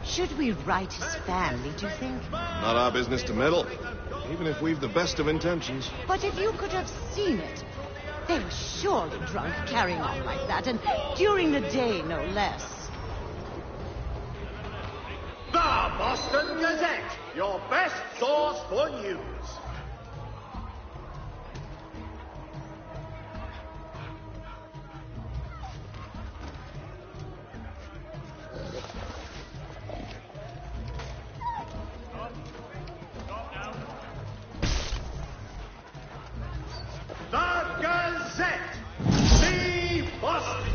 S10: Should we write his family, do you think?
S19: Not our business to meddle, even if we've the best of intentions.
S10: But if you could have seen it, they were surely drunk carrying on like that, and during the day, no less.
S12: The Boston Gazette, your best source for news. The Gazette, the Boston.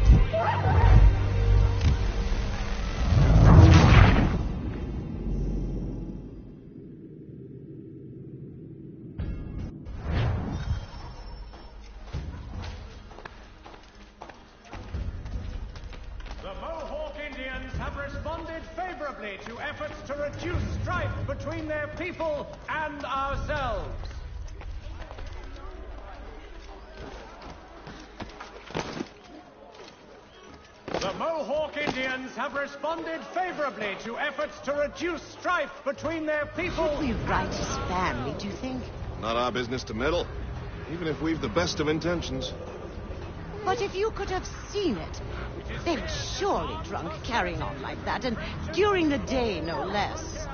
S15: The Mohawk Indians have responded favorably to efforts to reduce strife between their people and ourselves. The Mohawk Indians have responded favorably to efforts to reduce strife between their people.
S10: Should we write his family, do you think?
S19: Not our business to meddle, even if we've the best of intentions.
S10: But if you could have seen it, they were surely drunk carrying on like that, and during the day, no less.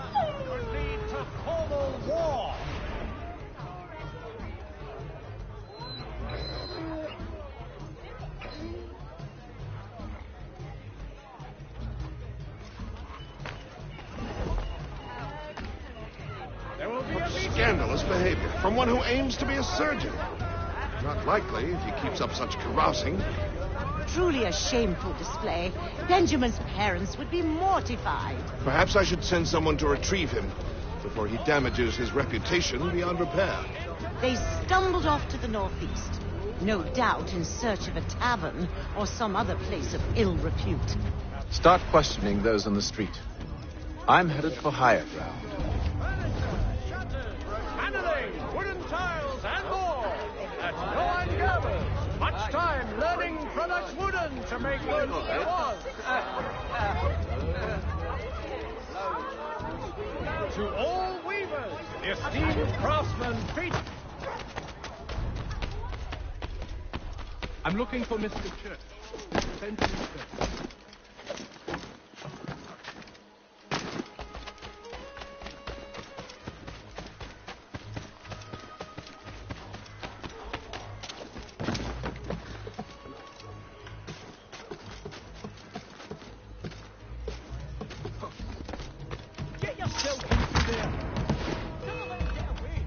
S15: Could lead to formal war. There will be a meeting.
S19: Scandalous behavior from one who aims to be a surgeon. Not likely if he keeps up such carousing.
S10: Truly a shameful display. Benjamin's parents would be mortified.
S19: Perhaps I should send someone to retrieve him before he damages his reputation beyond repair.
S10: They stumbled off to the northeast, no doubt in search of a tavern or some other place of ill repute.
S7: Start questioning those on the street. I'm headed for higher ground.
S15: Paneling, wooden tiles, and more. At Noan Gabbard. Much time learning products wooden to make good it was. To all weavers, the esteemed craftsmen featured.
S14: I'm looking for Mr. Church. Benjamin Church.
S15: Get yourself into there! Never let him get away!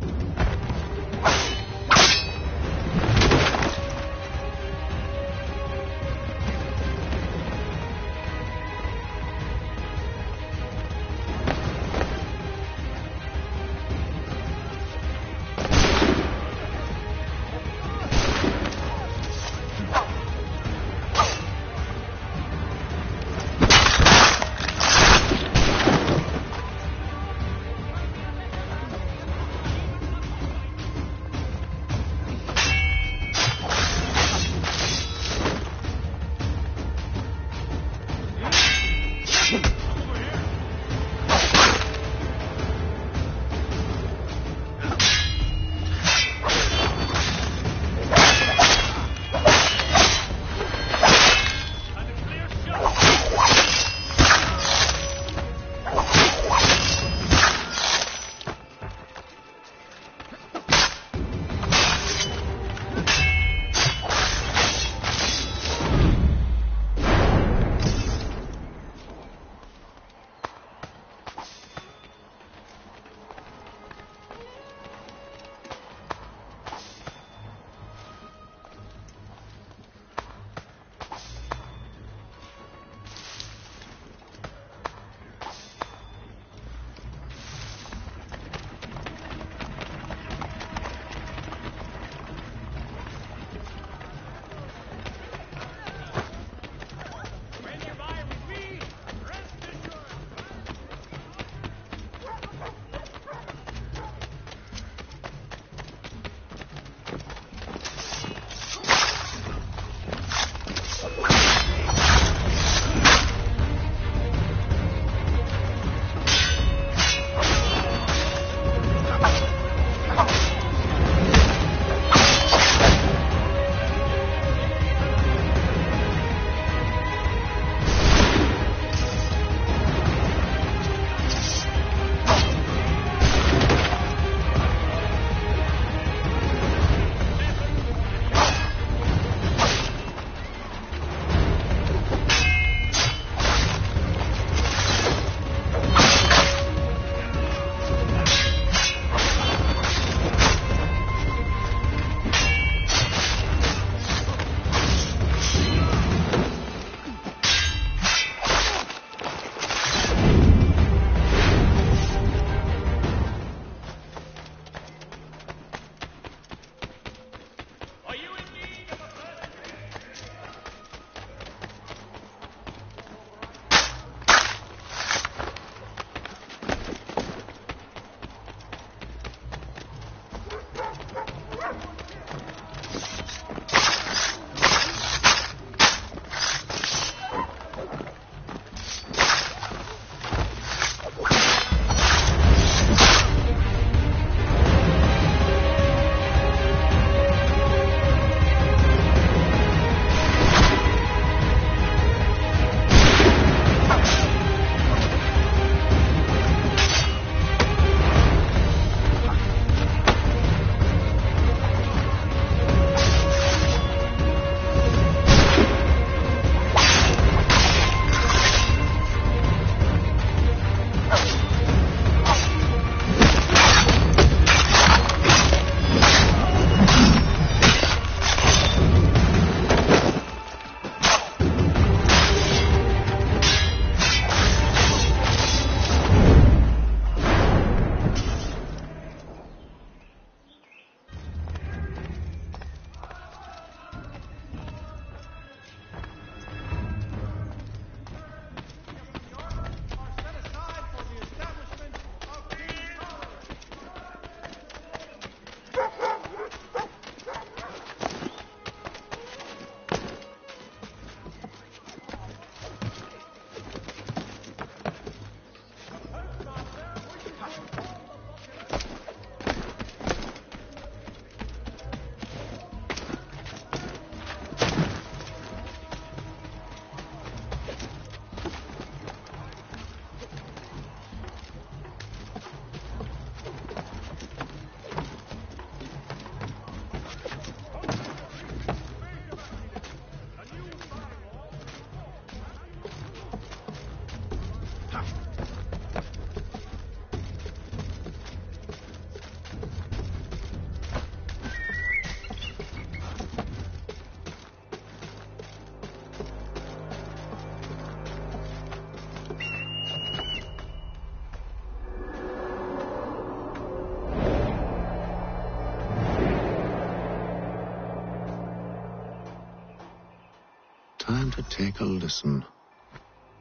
S4: Time to take a listen.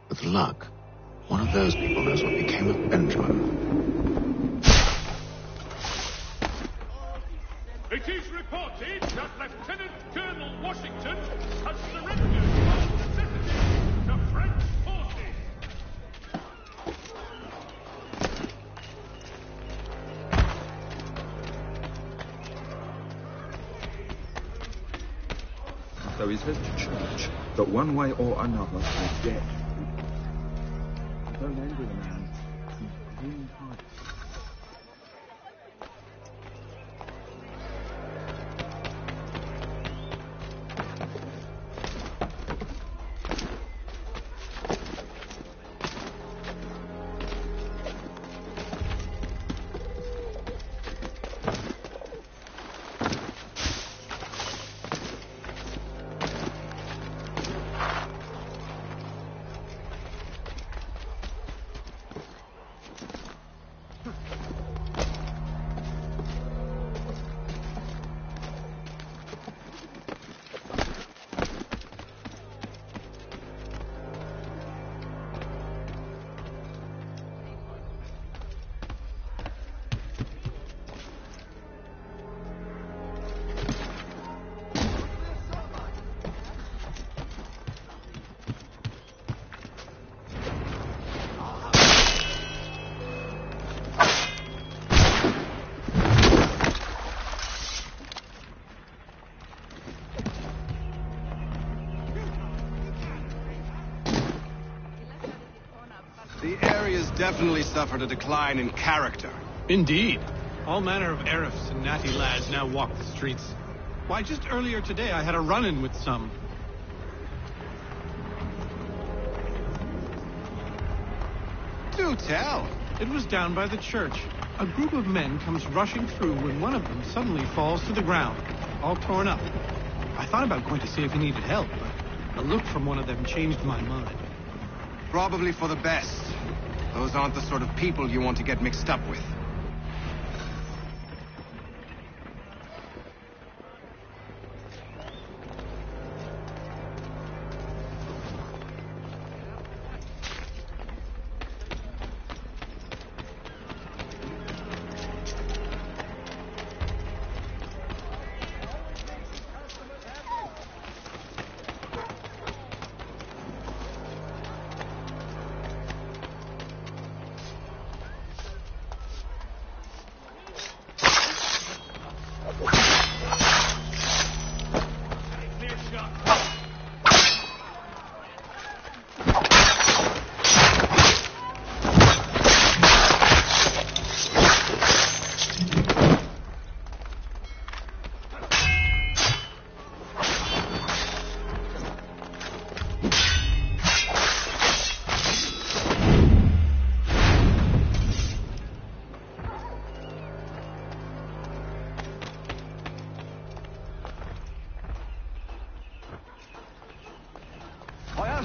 S4: With luck, one of those people knows what became of Benjamin.
S15: It is reported that Lieutenant Colonel Washington has surrendered all necessities to French forces.
S9: So he's left to church, but one way or another, they're dead. Don't end with a man. He's really hard.
S16: The area's definitely suffered a decline in character.
S23: Indeed. All manner of Arifs and natty lads now walk the streets. Why, just earlier today I had a run-in with some.
S16: Do tell.
S23: It was down by the church. A group of men comes rushing through when one of them suddenly falls to the ground, all torn up. I thought about going to see if he needed help, but a look from one of them changed my mind.
S16: Probably for the best. Those aren't the sort of people you want to get mixed up with.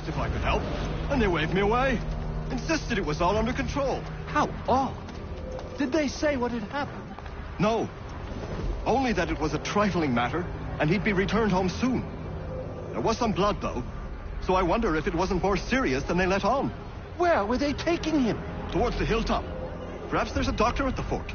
S24: If I could help, and they waved me away. Insisted it was all under control. How odd. Did they say what had happened? No. Only that it was a trifling matter, and he'd be returned home soon. There was some blood, though, so I wonder if it wasn't more serious than they let on. Where were they taking him? Towards the hilltop. Perhaps there's a doctor at the fort.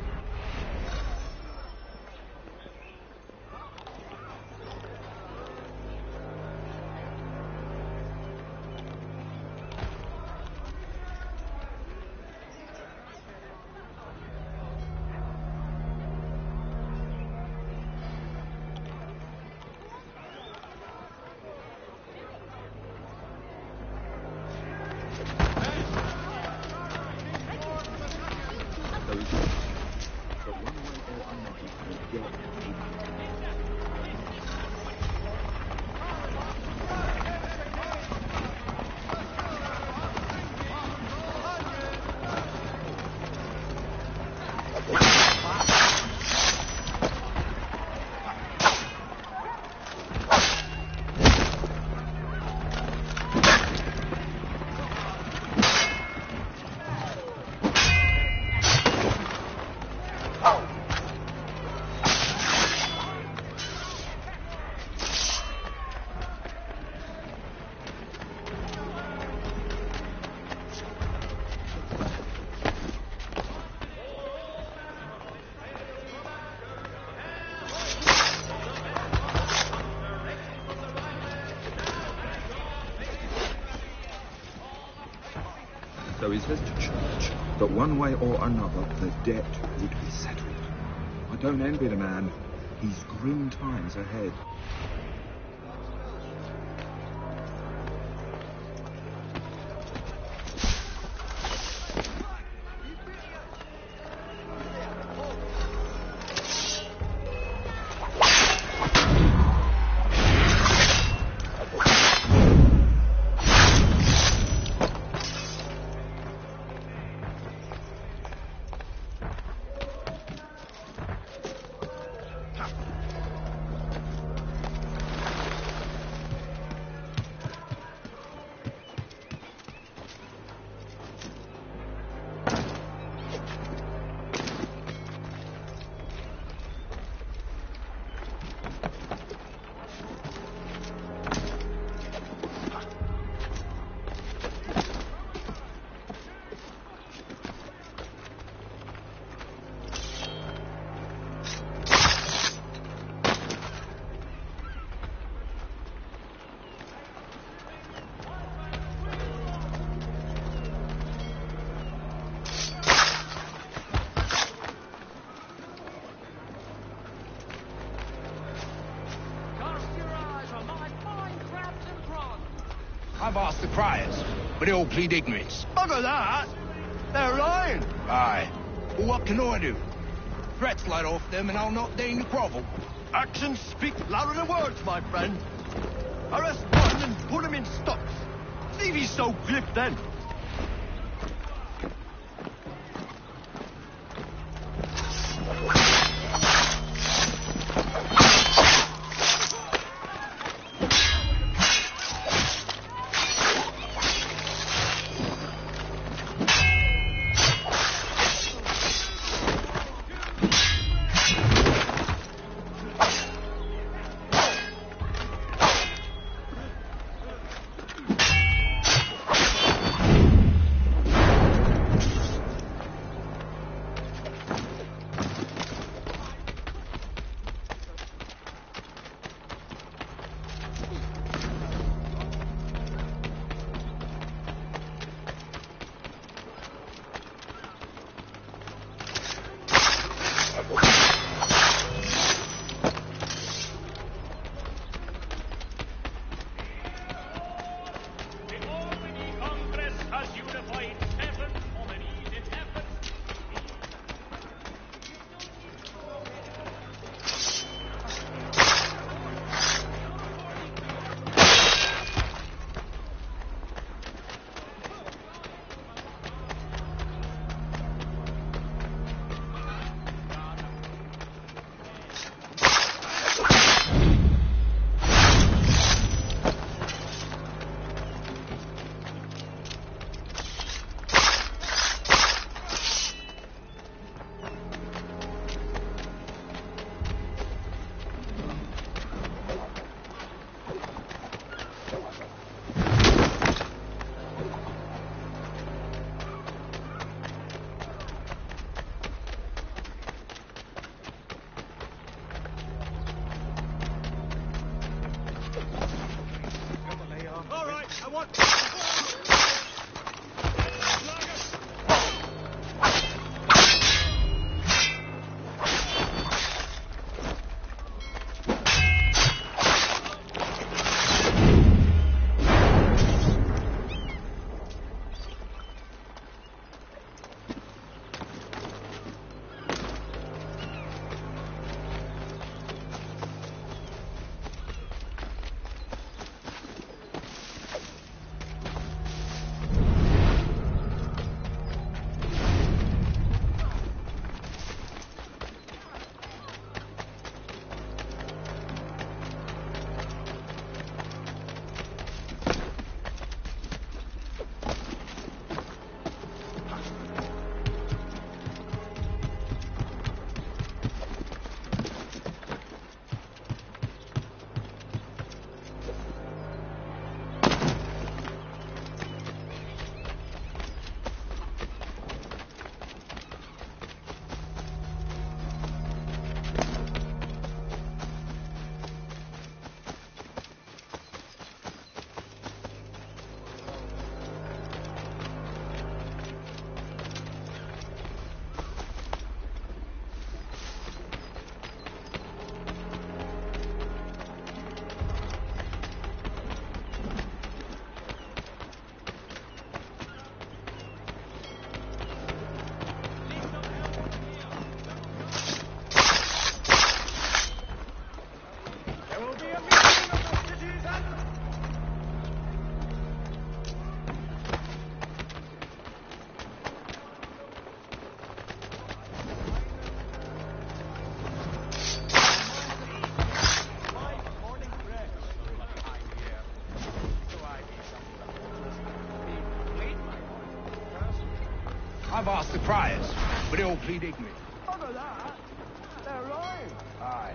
S9: so he says to church, that one way or another the debt would be settled. I don't envy the man. He's grim times ahead.
S17: I've asked the criers, but they all plead ignorance.
S24: Bugger that! They're lying!
S17: Aye. Well, what can I do? Threats light off them and I'll not deign to grovel.
S24: Actions speak louder than words, my friend. Arrest one and put him in stocks. See if he's so glib then.
S13: I've asked the criers, but they all plead ignorant.
S12: Other that, they're lying.
S13: Aye.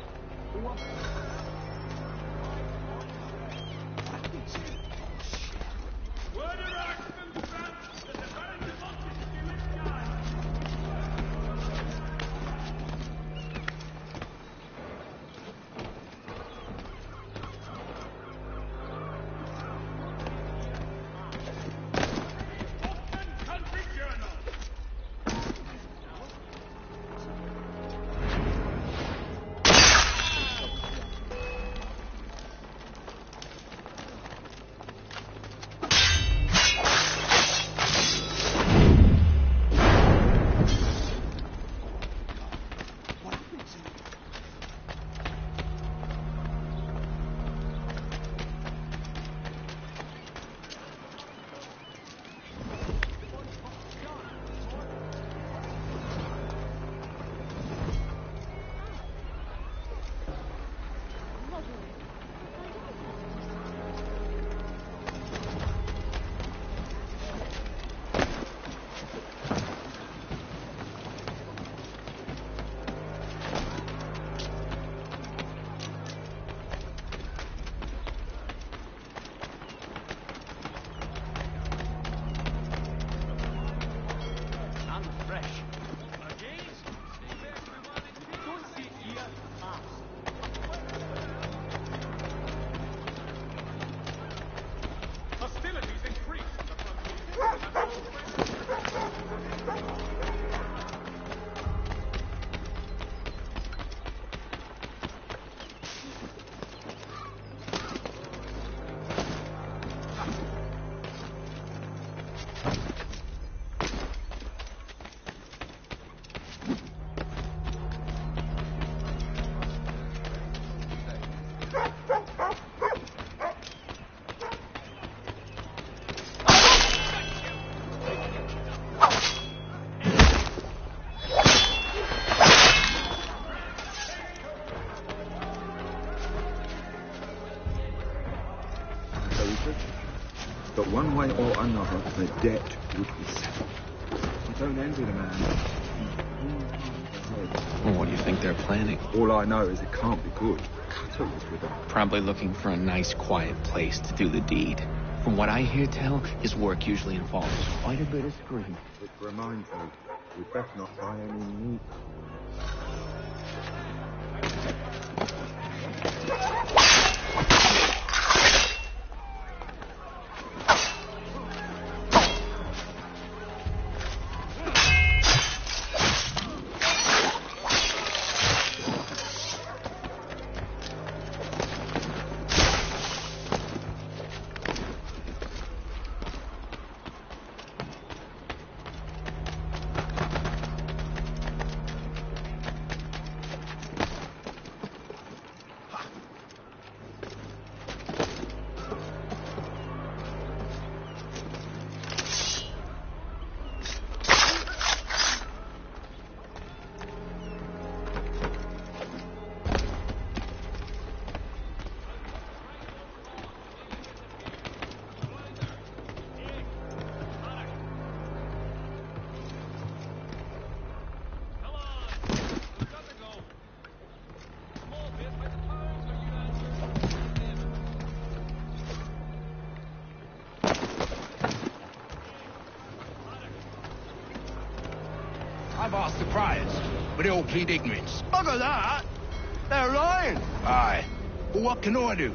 S9: But one way or another, the debt would be settled. I don't envy the man.
S20: Well, what do you think they're planning?
S9: All I know is it can't be good. Cutter was with them.
S20: Probably looking for a nice, quiet place to do the deed. From what I hear tell, his work usually involves quite a bit of screaming.
S9: Which reminds me, we'd better not buy any meat.
S13: I've asked the criers, but they all plead ignorance.
S12: Other that, they're lying.
S13: Aye. Well, what can I do?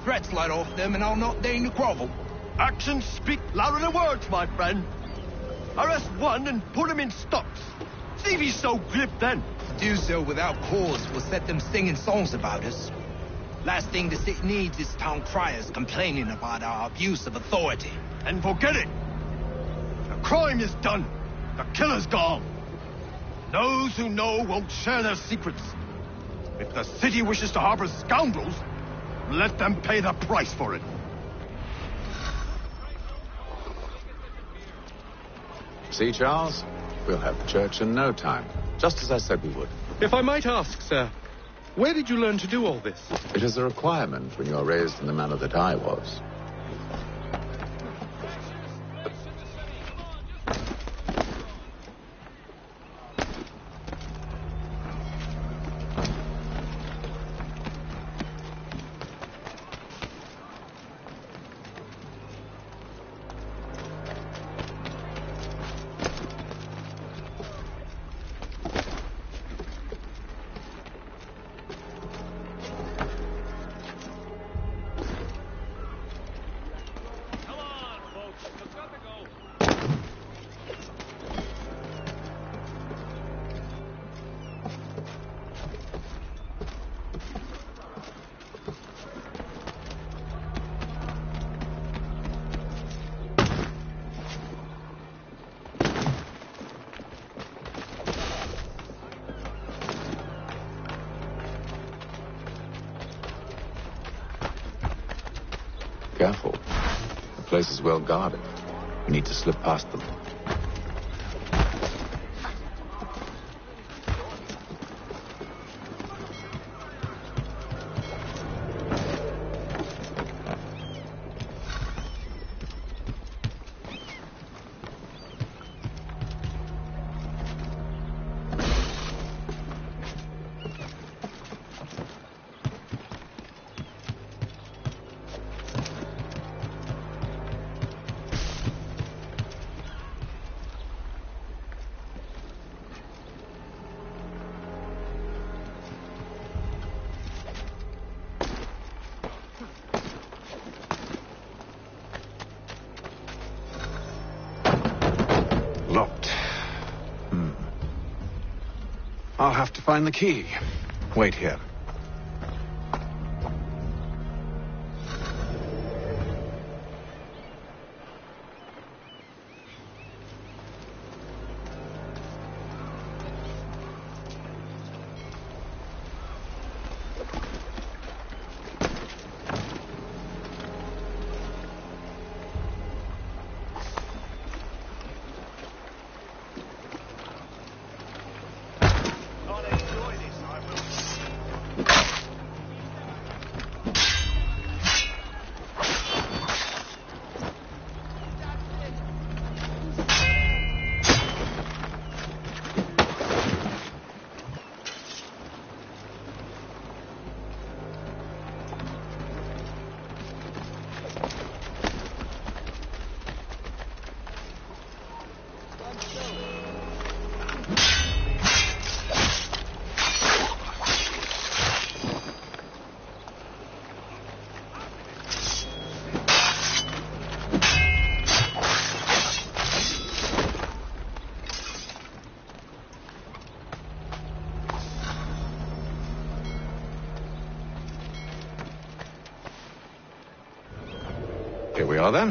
S13: Threats light off them and I'll not deign to grovel.
S12: Actions speak louder than words, my friend. Arrest one and put him in stocks. See if he's so glib then.
S13: To do so without cause will set them singing songs about us. Last thing the city needs is town criers complaining about our abuse of authority.
S12: And forget it. The crime is done. The killer's gone. Those who know won't share their secrets. If the city wishes to harbor scoundrels, let them pay the price for it.
S4: See, Charles? We'll have the church in no time, just as I said we would.
S14: If I might ask, sir, where did you learn to do all this?
S4: It is a requirement when you are raised in the manner that I was. Careful. The place is well guarded. We need to slip past them.
S7: Locked. I'll have to find the key. Wait here. Here we are, then.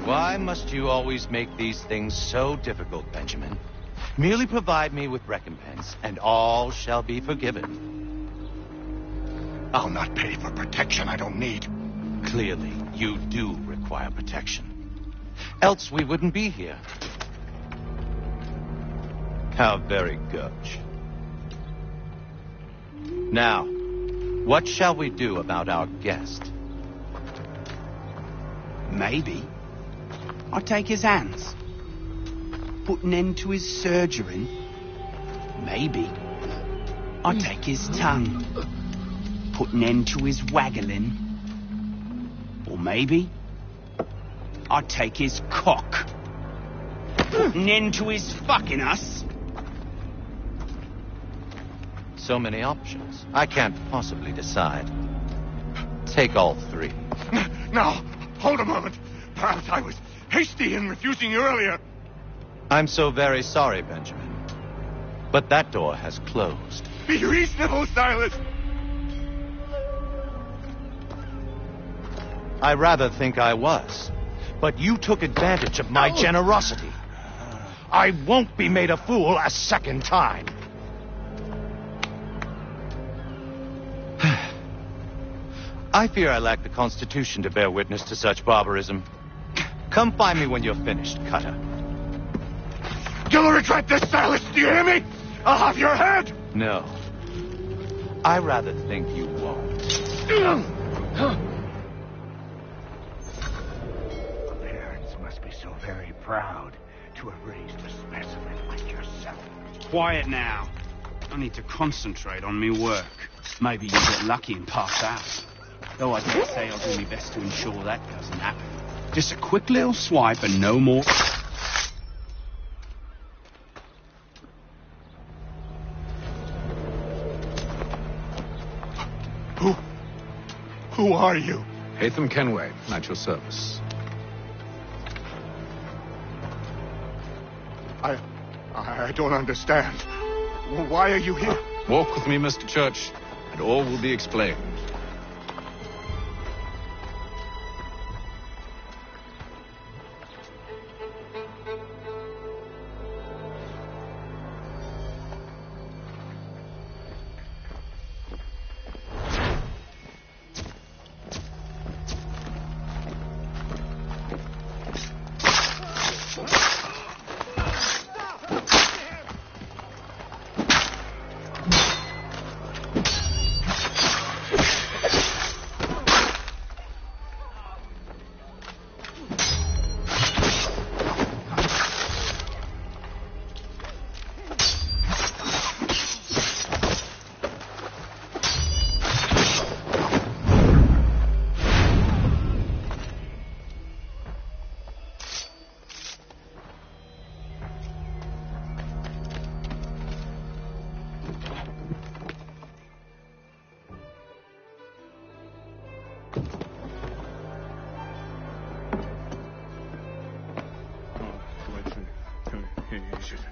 S5: Why must you always make these things so difficult, Benjamin? Merely provide me with recompense, and all shall be forgiven.
S17: I'll not pay for protection I don't need.
S5: Clearly, you do require protection. Else we wouldn't be here. How very gauche. Now, what shall we do about our guest?
S6: Maybe I'll take his hands. Put an end to his surgering. Maybe I'll take his tongue. Put an end to his waggling. Or maybe I'll take his cock. Put an end to his fucking us.
S5: So many options. I can't possibly decide. Take all three.
S17: Now, hold a moment. Perhaps I was hasty in refusing you earlier.
S5: I'm so very sorry, Benjamin. But that door has closed.
S17: Be reasonable, Silas.
S5: I rather think I was. But you took advantage of my generosity. I won't be made a fool a second time. I fear I lack the constitution to bear witness to such barbarism. Come find me when you're finished, Cutter.
S17: You'll regret this, Silas. Do you hear me? I'll have your head.
S5: No. I rather think you won't.
S17: Parents must be so very proud to have raised a specimen like yourself.
S6: Quiet now. I need to concentrate on me work. Maybe you get lucky and pass out. Though I dare say I'll do my best to ensure that doesn't happen. Just a quick little swipe and no more.
S17: Who are you?
S4: Hatham Kenway, at your service.
S17: I don't understand. Why are you here?
S4: Walk with me, Mr. Church, and all will be explained.
S7: bullshit.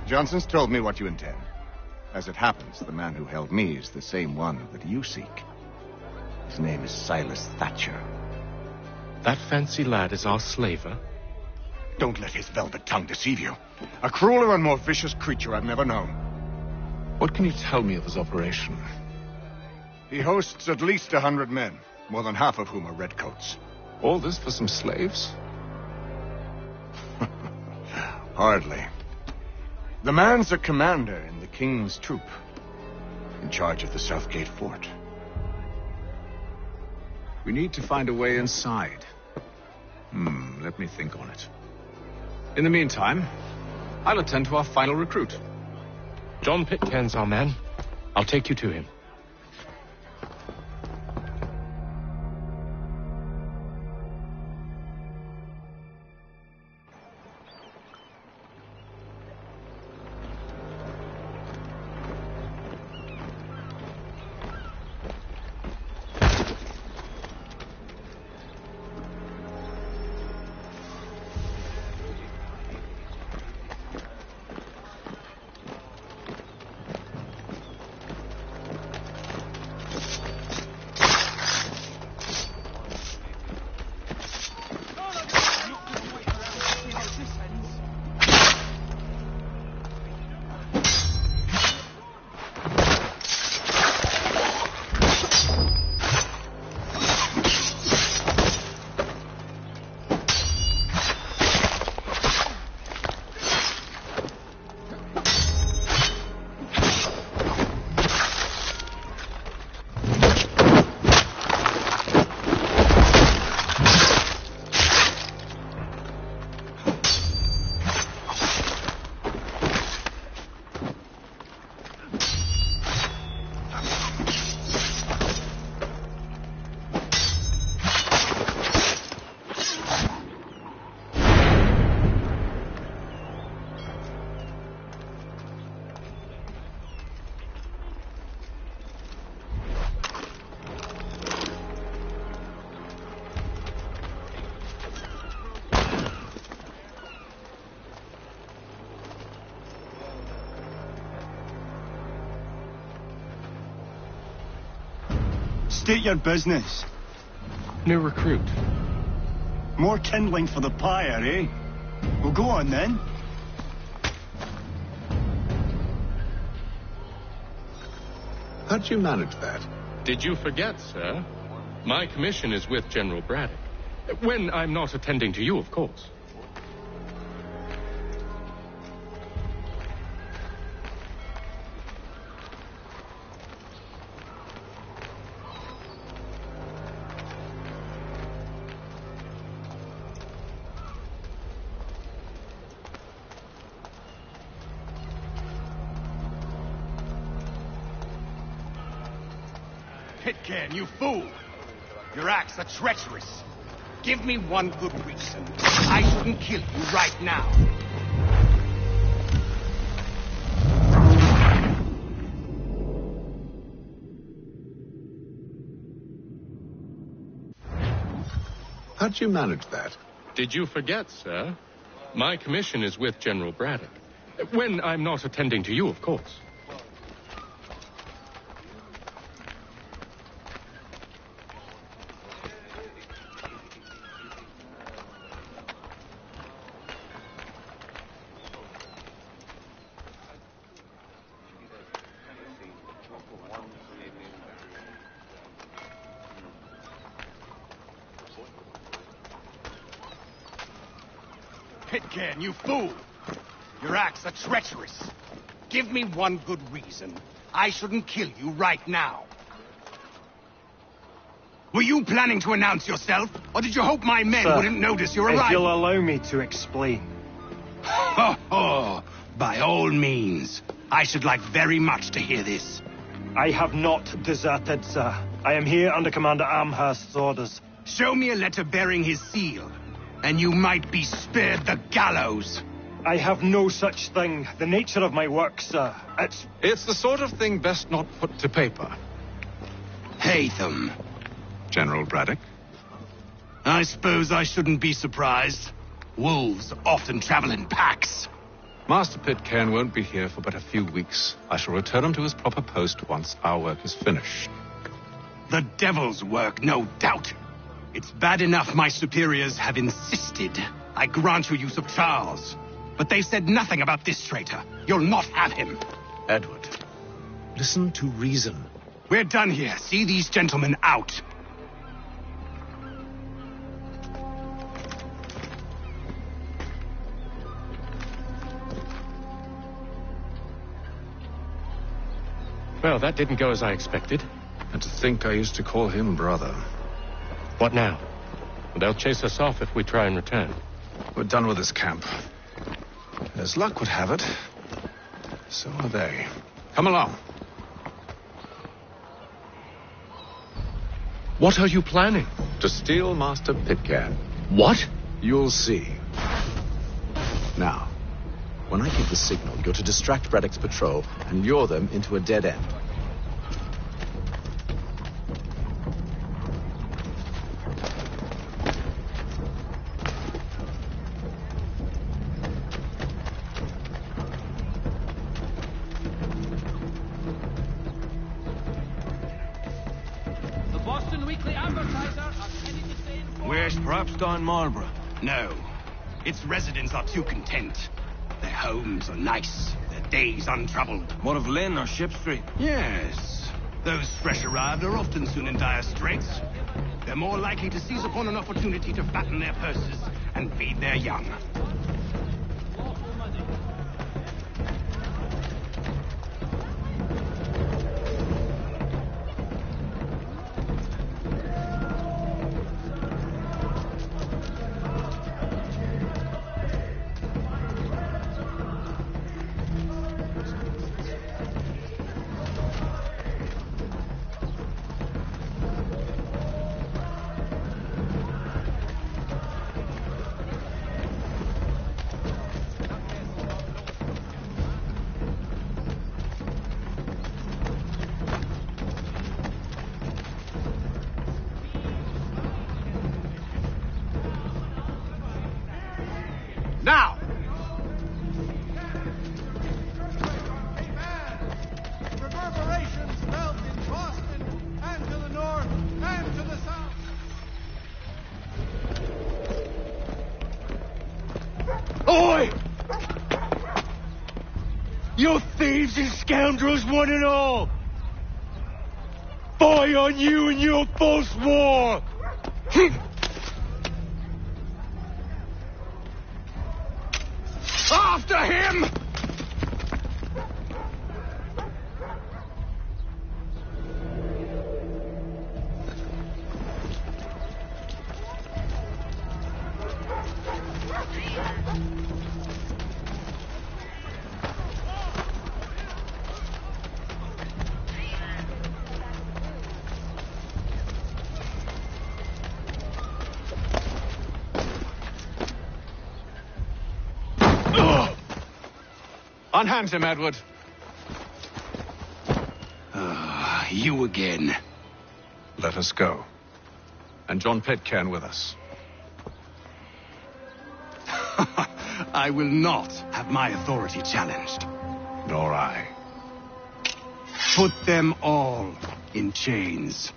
S16: Johnson's told me what you intend. As it happens, the man who held me is the same one that you seek. His name is Silas Thatcher.
S14: That fancy lad is our slaver?
S16: Don't let his velvet tongue deceive you. A crueler and more vicious creature I've never known.
S7: What can you tell me of his operation?
S16: He hosts at least 100 men, more than half of whom are redcoats.
S7: All this for some slaves?
S16: Hardly. The man's a commander in the king's troop, in charge of the Southgate fort.
S7: We need to find a way inside. Let me think on it. In the meantime, I'll attend to our final recruit.
S14: John Pitcairn's our man. I'll take you to him.
S23: State your business.
S14: New recruit.
S23: More kindling for the pyre, eh? Well, go on then.
S7: How'd you manage that?
S14: Did you forget, sir? My commission is with General Braddock. When I'm not attending to you, of course.
S13: Pitcairn, you fool! Your acts are treacherous. Give me one good reason. I shouldn't kill you right now.
S7: How'd you manage that?
S14: Did you forget, sir? My commission is with General Braddock. When I'm not attending to you, of course.
S13: Pitcairn, you fool! Your acts are treacherous. Give me one good reason. I shouldn't kill you right now. Were you planning to announce yourself, or did you hope my men wouldn't notice your arrival?
S2: If you'll allow me to explain.
S13: Oh, by all means. I should like very much to hear this.
S2: I have not deserted, sir. I am here under Commander Amherst's orders.
S13: Show me a letter bearing his seal, and you might be spared the gallows.
S2: I have no such thing. The nature of my work, sir,
S7: It's the sort of thing best not put to paper.
S13: Hatham.
S7: General Braddock?
S6: I suppose I shouldn't be surprised. Wolves often travel in packs.
S4: Master Pitcairn won't be here for but a few weeks. I shall return him to his proper post once our work is finished.
S6: The devil's work, no doubt. It's bad enough my superiors have insisted I grant you use of Charles. But they've said nothing about this traitor. You'll not have him.
S7: Edward, listen to reason.
S6: We're done here. See these gentlemen out.
S14: Well, that didn't go as I expected.
S7: And to think I used to call him brother.
S14: What now? They'll chase us off if we try and return.
S7: We're done with this camp. As luck would have it, so are they. Come along.
S14: What are you planning?
S4: To steal Master Pitcairn.
S14: What?
S7: You'll see. Now, when I give the signal, you're to distract Braddock's patrol and lure them into a dead end.
S6: Where's perhaps Don Marlborough? No. Its residents are too content. Their homes are nice, their days untroubled.
S2: What of Lynn or Ship Street?
S6: Yes. Those fresh arrived are often soon in dire straits. They're more likely to seize upon an opportunity to fatten their purses and feed their young. Now!
S12: Reverberations felt in Boston and to the north and to the south.
S2: Oi! You thieves and scoundrels, one and all! Fie on you and your false war! After him!
S4: Unhand him, Edward.
S6: You again.
S4: Let us go. And John Pitcairn with us.
S6: I will not have my authority challenged.
S4: Nor I.
S6: Put them all in chains.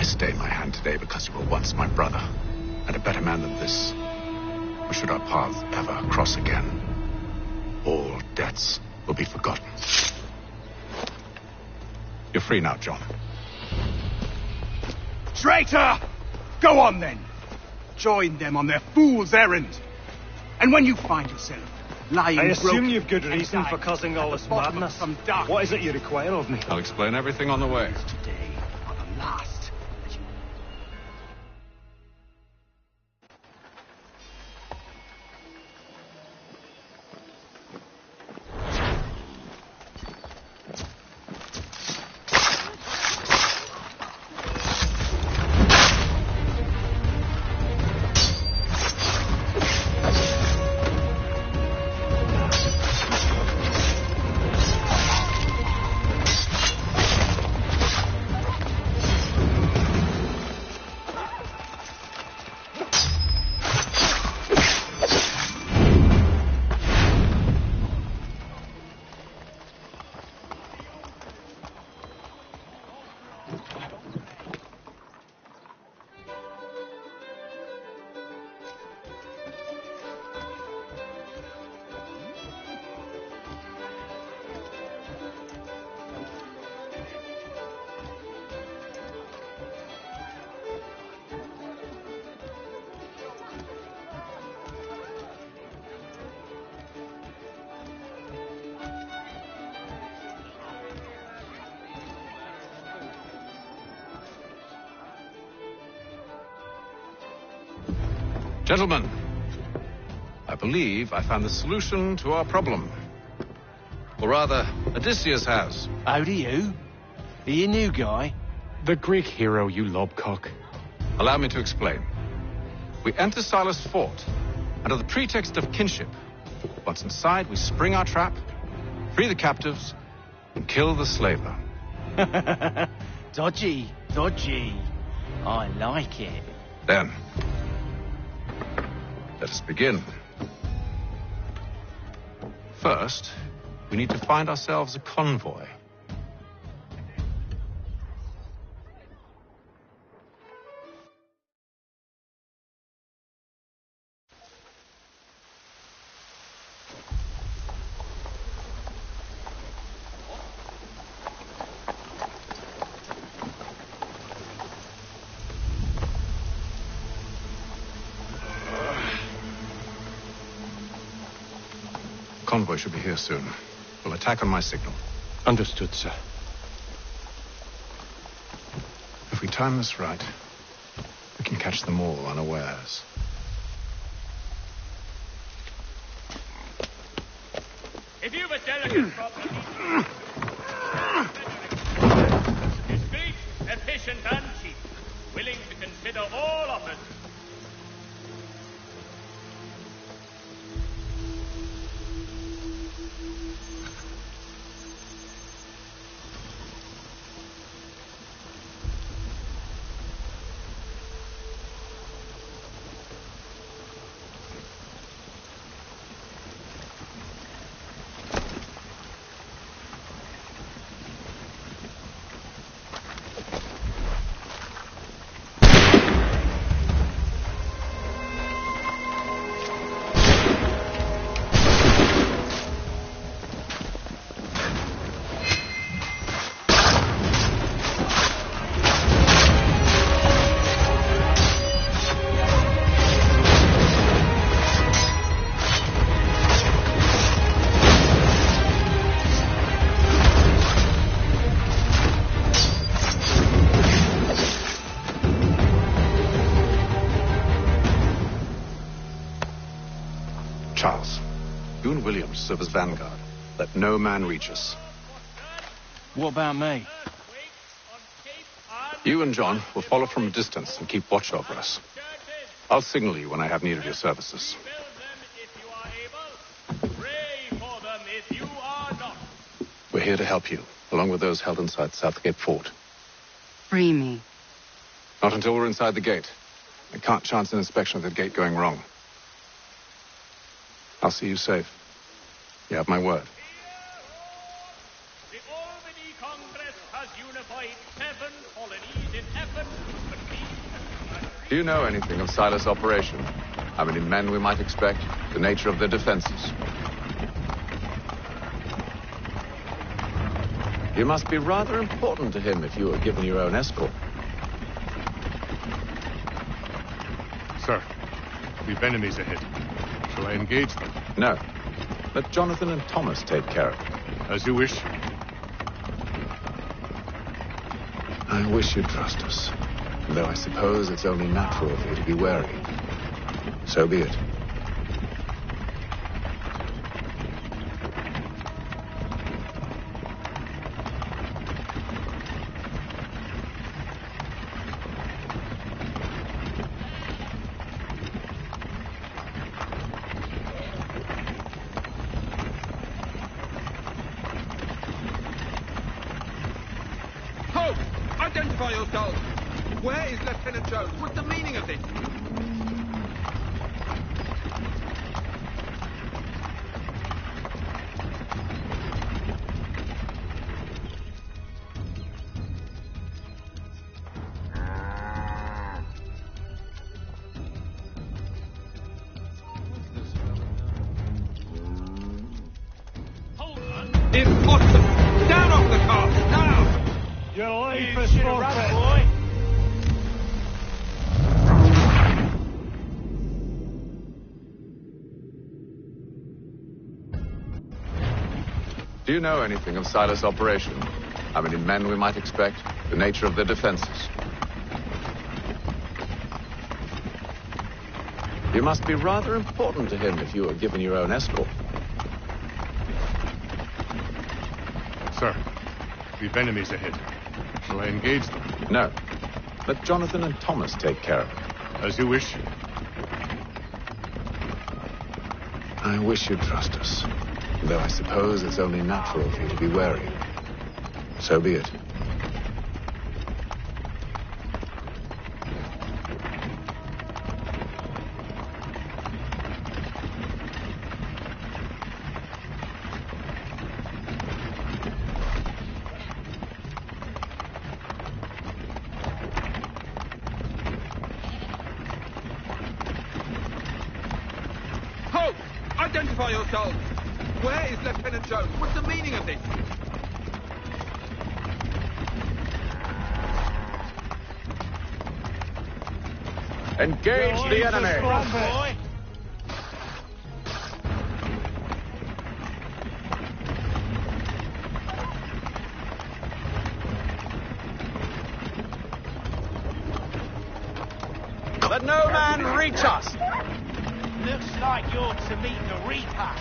S7: Stay my hand today because you were once my brother, and a better man than this. Or should our paths ever cross again, all debts will be forgotten.
S4: You're free now, John.
S6: Traitor! Go on then. Join them on their fool's errand. And when you find yourself lying
S8: I assume
S6: broken
S8: you've good
S6: and
S8: reason
S6: dying
S8: for causing all
S6: at
S8: this
S6: the bottom of
S8: madness.
S6: some dark
S8: What is it you require of me?
S4: I'll explain everything on the way.
S6: today are the last that you...
S4: Gentlemen, I believe I found the solution to our problem. Or rather, Odysseus has.
S1: How do you? Are you a new guy?
S14: The Greek hero, you lobcock.
S4: Allow me to explain. We enter Silas' fort, under the pretext of kinship. Once inside, we spring our trap, free the captives, and kill the slaver.
S1: Dodgy, dodgy. I like it.
S4: Then, let us begin. First, we need to find ourselves a convoy. Convoy should be here soon. We'll attack on my signal.
S14: Understood, sir.
S4: If we time this right, we can catch them all unawares.
S15: If you've a delicate problem, discreet, efficient, and cheap, willing to consider all offers.
S4: Charles, you and Williams serve as vanguard. Let no man reach us.
S1: What about me?
S4: You and John will follow from a distance and keep watch over us. I'll signal you when I have need of your services. We're here to help you, along with those held inside Southgate Fort.
S18: Free me.
S4: Not until we're inside the gate. I can't chance an inspection of the gate going wrong. I'll see you safe. You have my word.
S15: The Albany Congress has unified 7 colonies in effort to convene.
S4: Do you know anything of Silas' operation? How many men we might expect? The nature of their defenses?
S7: You must be rather important to him if you were given your own escort.
S11: Sir, we've enemies ahead. Shall I engage them?
S7: No. Let Jonathan and Thomas take care of it.
S11: As you wish.
S7: I wish you'd trust us. Though I suppose it's only natural for you to be wary. So be it.
S15: Identify yourselves! Where is Lieutenant Jones? What's the meaning of this? Impossible! Down off the car! Now!
S12: Your life is forfeit. Boy.
S7: Do you know anything of Silas' operation? How many men we might expect? The nature of their defenses? You must be rather important to him if you were given your own escort.
S11: Sir, we've enemies ahead. Shall I engage them?
S7: No. Let Jonathan and Thomas take care of it.
S11: As you wish.
S7: I wish you'd trust us. Though I suppose it's only natural for you to be wary. So be it.
S15: Halt! Identify yourselves! Where is Lieutenant Jones? What's the meaning of this?
S7: Engage the enemy! Let no man reach us!
S17: Looks like you're to meet the Reaper.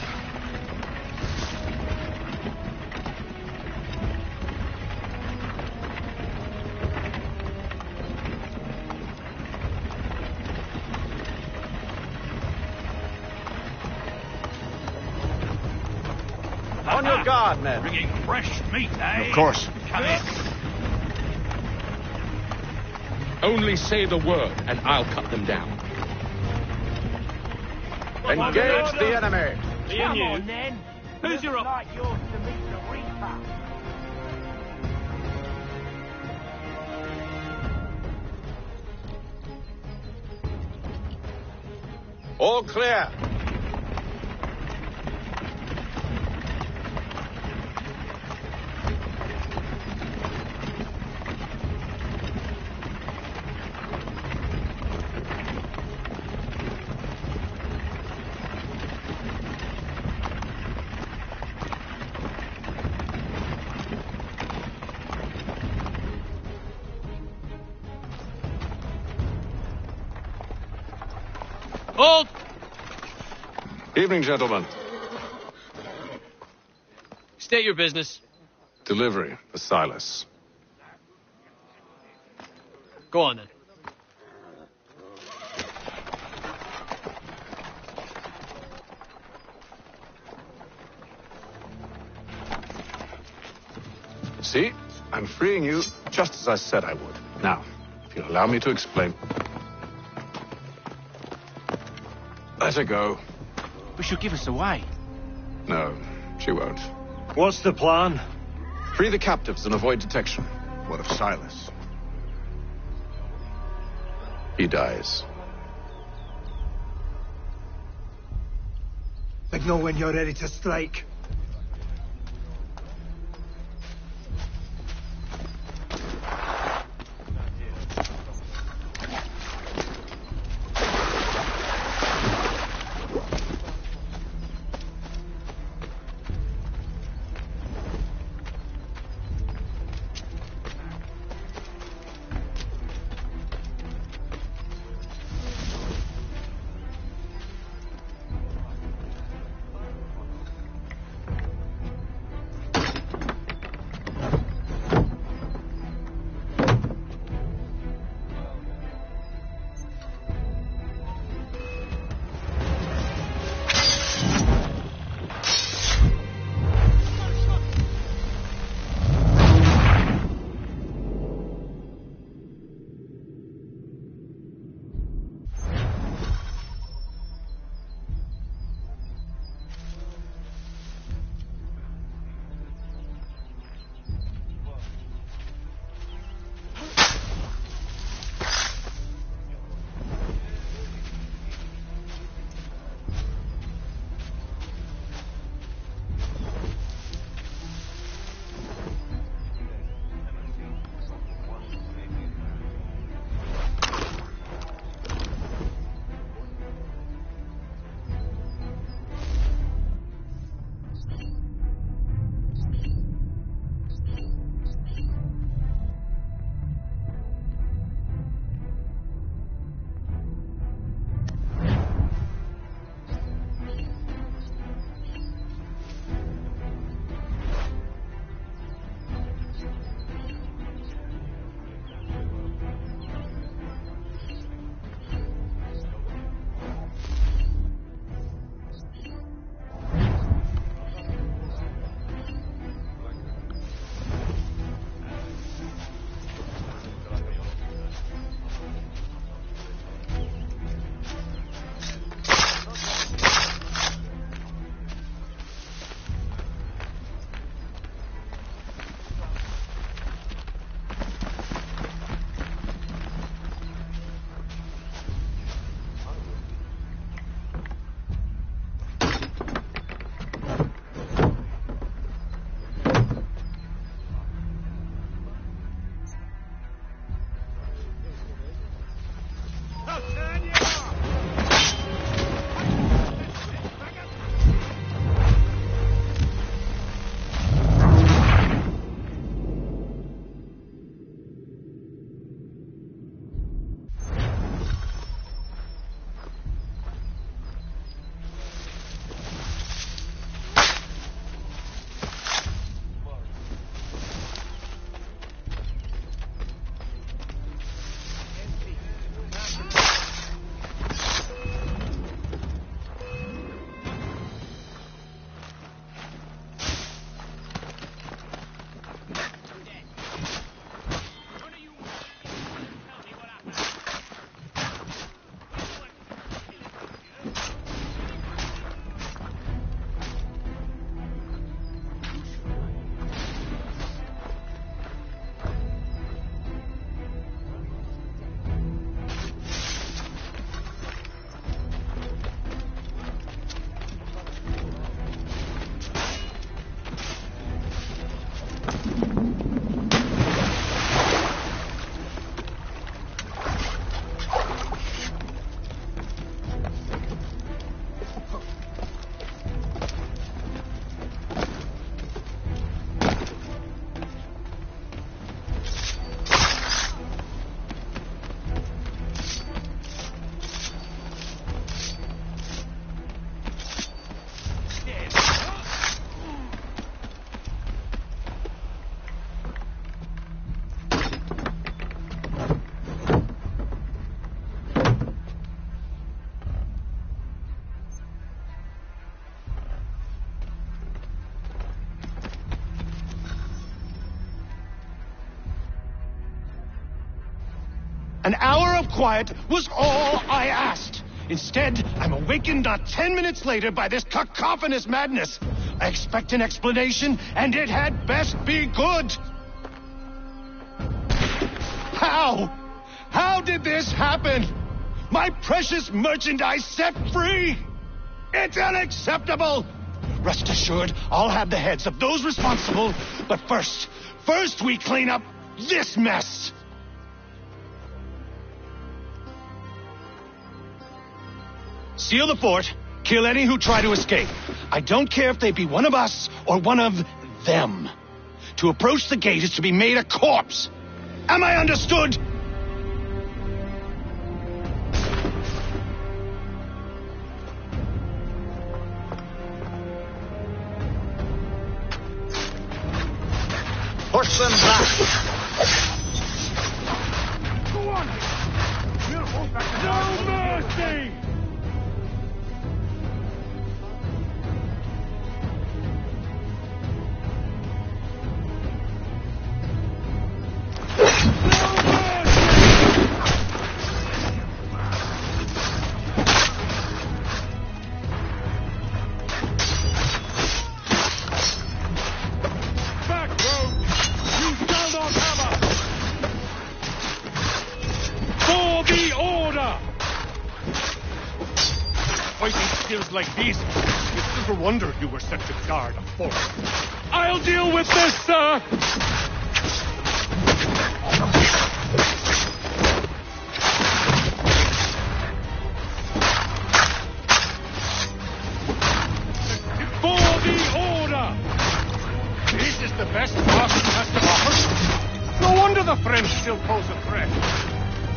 S7: On your guard, men.
S17: Bringing fresh meat, eh?
S16: Of course.
S17: Come in.
S14: Only say the word, and I'll cut them down.
S7: Engage the enemy!
S17: Come on, then. Who's your up? Like yours to meet the Reaper.
S7: All clear.
S2: Hold!
S7: Evening, gentlemen.
S2: State your business.
S7: Delivery for Silas.
S2: Go on, then.
S7: See? I'm freeing you just as I said I would. Now, if you'll allow me to explain. Let her go.
S6: But she'll give us away.
S7: No, she won't.
S12: What's the plan?
S7: Free the captives and avoid detection.
S16: What of Silas?
S7: He dies.
S3: Signal when you're ready to strike. An hour of quiet was all I asked. Instead, I'm awakened not 10 minutes later by this cacophonous madness. I expect an explanation, and it had best be good. How? How did this happen? My precious merchandise set free? It's unacceptable! Rest assured, I'll have the heads of those responsible. But first we clean up this mess. Seal the fort. Kill any who try to escape. I don't care if they be one of us or one of them. To approach the gate is to be made a corpse. Am I understood?
S24: Push them back.
S15: Go on! No mercy!
S11: Like these, it's little wonder you were set to guard a fort.
S15: I'll deal with this, sir! For the order!
S11: This is the best Boston has to offer. No wonder the French still pose a threat.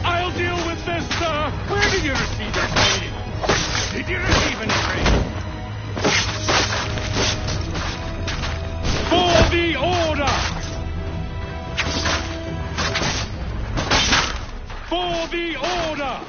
S15: I'll deal with this, sir!
S11: Where did you receive your training? Did you receive any training?
S15: For the order! For the order!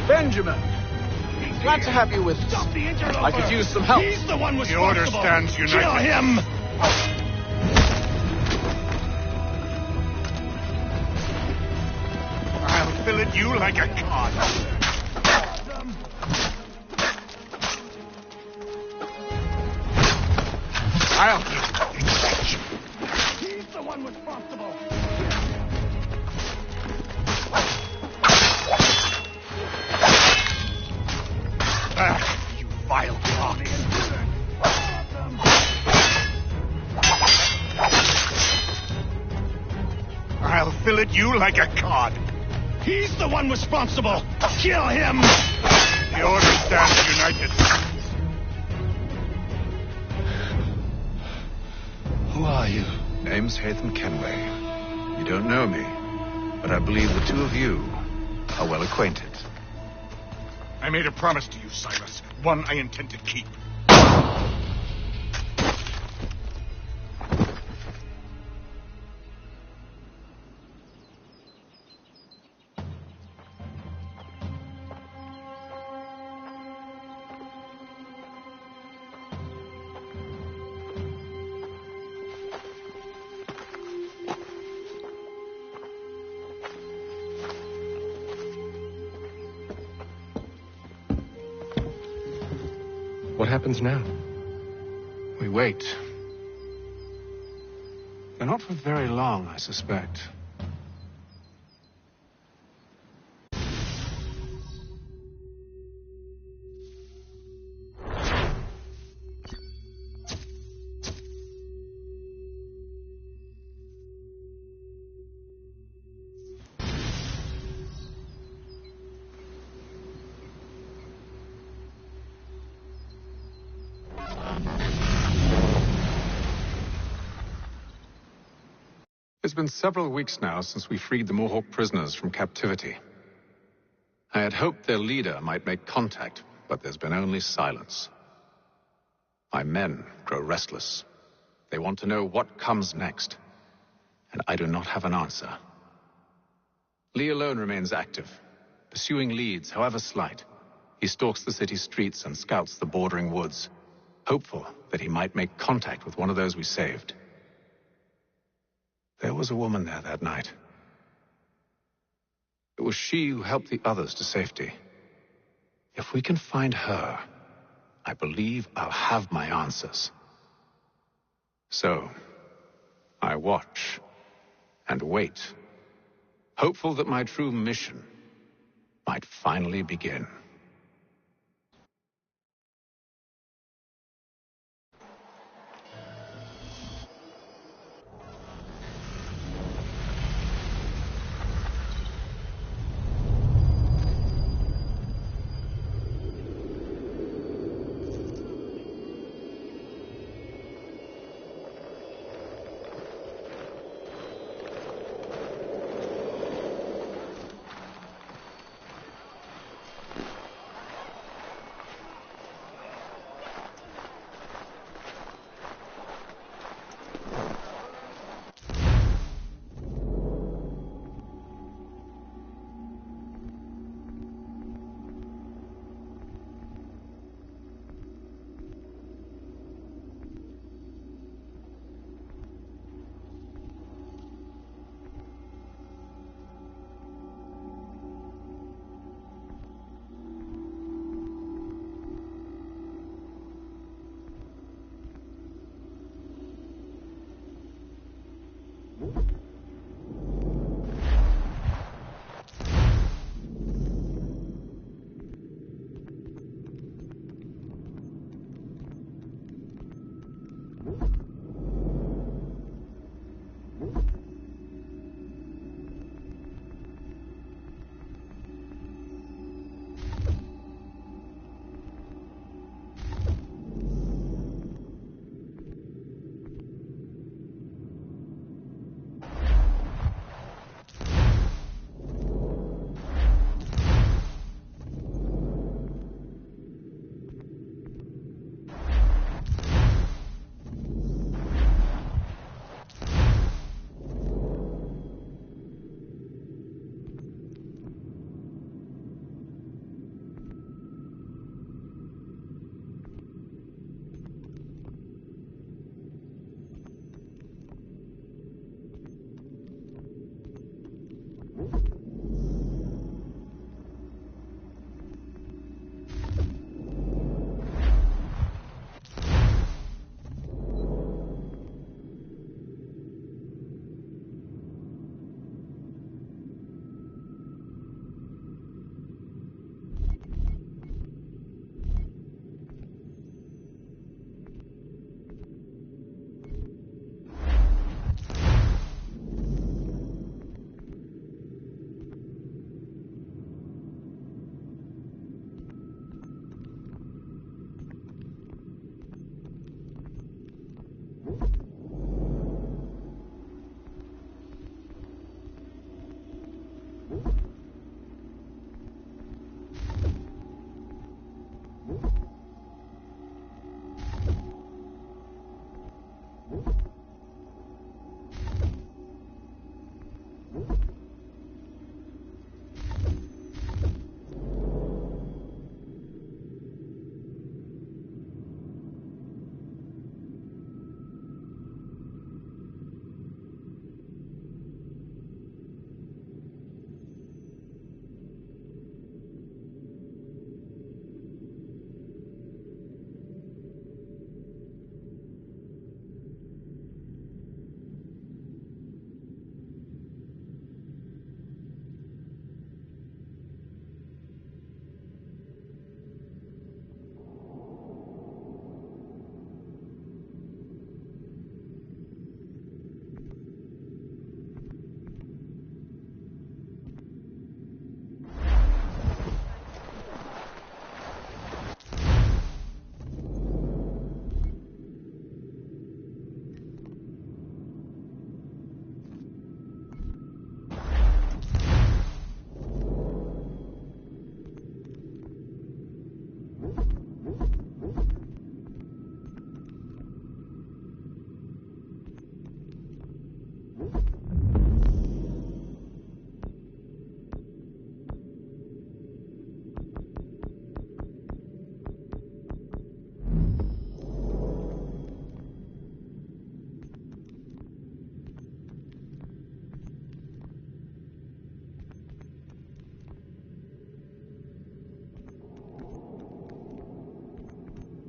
S7: Benjamin! Glad to have you with us.
S3: Stop the interloper!
S7: I could use some help.
S3: He's the one
S11: The order
S3: responsible.
S11: stands united.
S3: Kill him!
S11: I'll fillet you like a cod. I'll
S3: He's the one responsible.
S11: You vile cod. I'll fillet you like a cod.
S3: He's the one responsible. Kill him!
S11: The order stands united.
S4: name's Hatham Kenway. You don't know me, but I believe the two of you are well acquainted.
S3: I made a promise to you, Silas. One I intend to keep.
S14: What happens now?
S7: We wait. But not for very long, I suspect.
S4: It's been several weeks now since we freed the Mohawk prisoners from captivity. I had hoped their leader might make contact, but there's been only silence. My men grow restless. They want to know what comes next, and I do not have an answer. Lee alone remains active, pursuing leads, however slight. He stalks the city streets and scouts the bordering woods, hopeful that he might make contact with one of those we saved. There was a woman there that night. It was she who helped the others to safety. If we can find her, I believe I'll have my answers. So, I watch and wait, hopeful that my true mission might finally begin.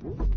S9: What?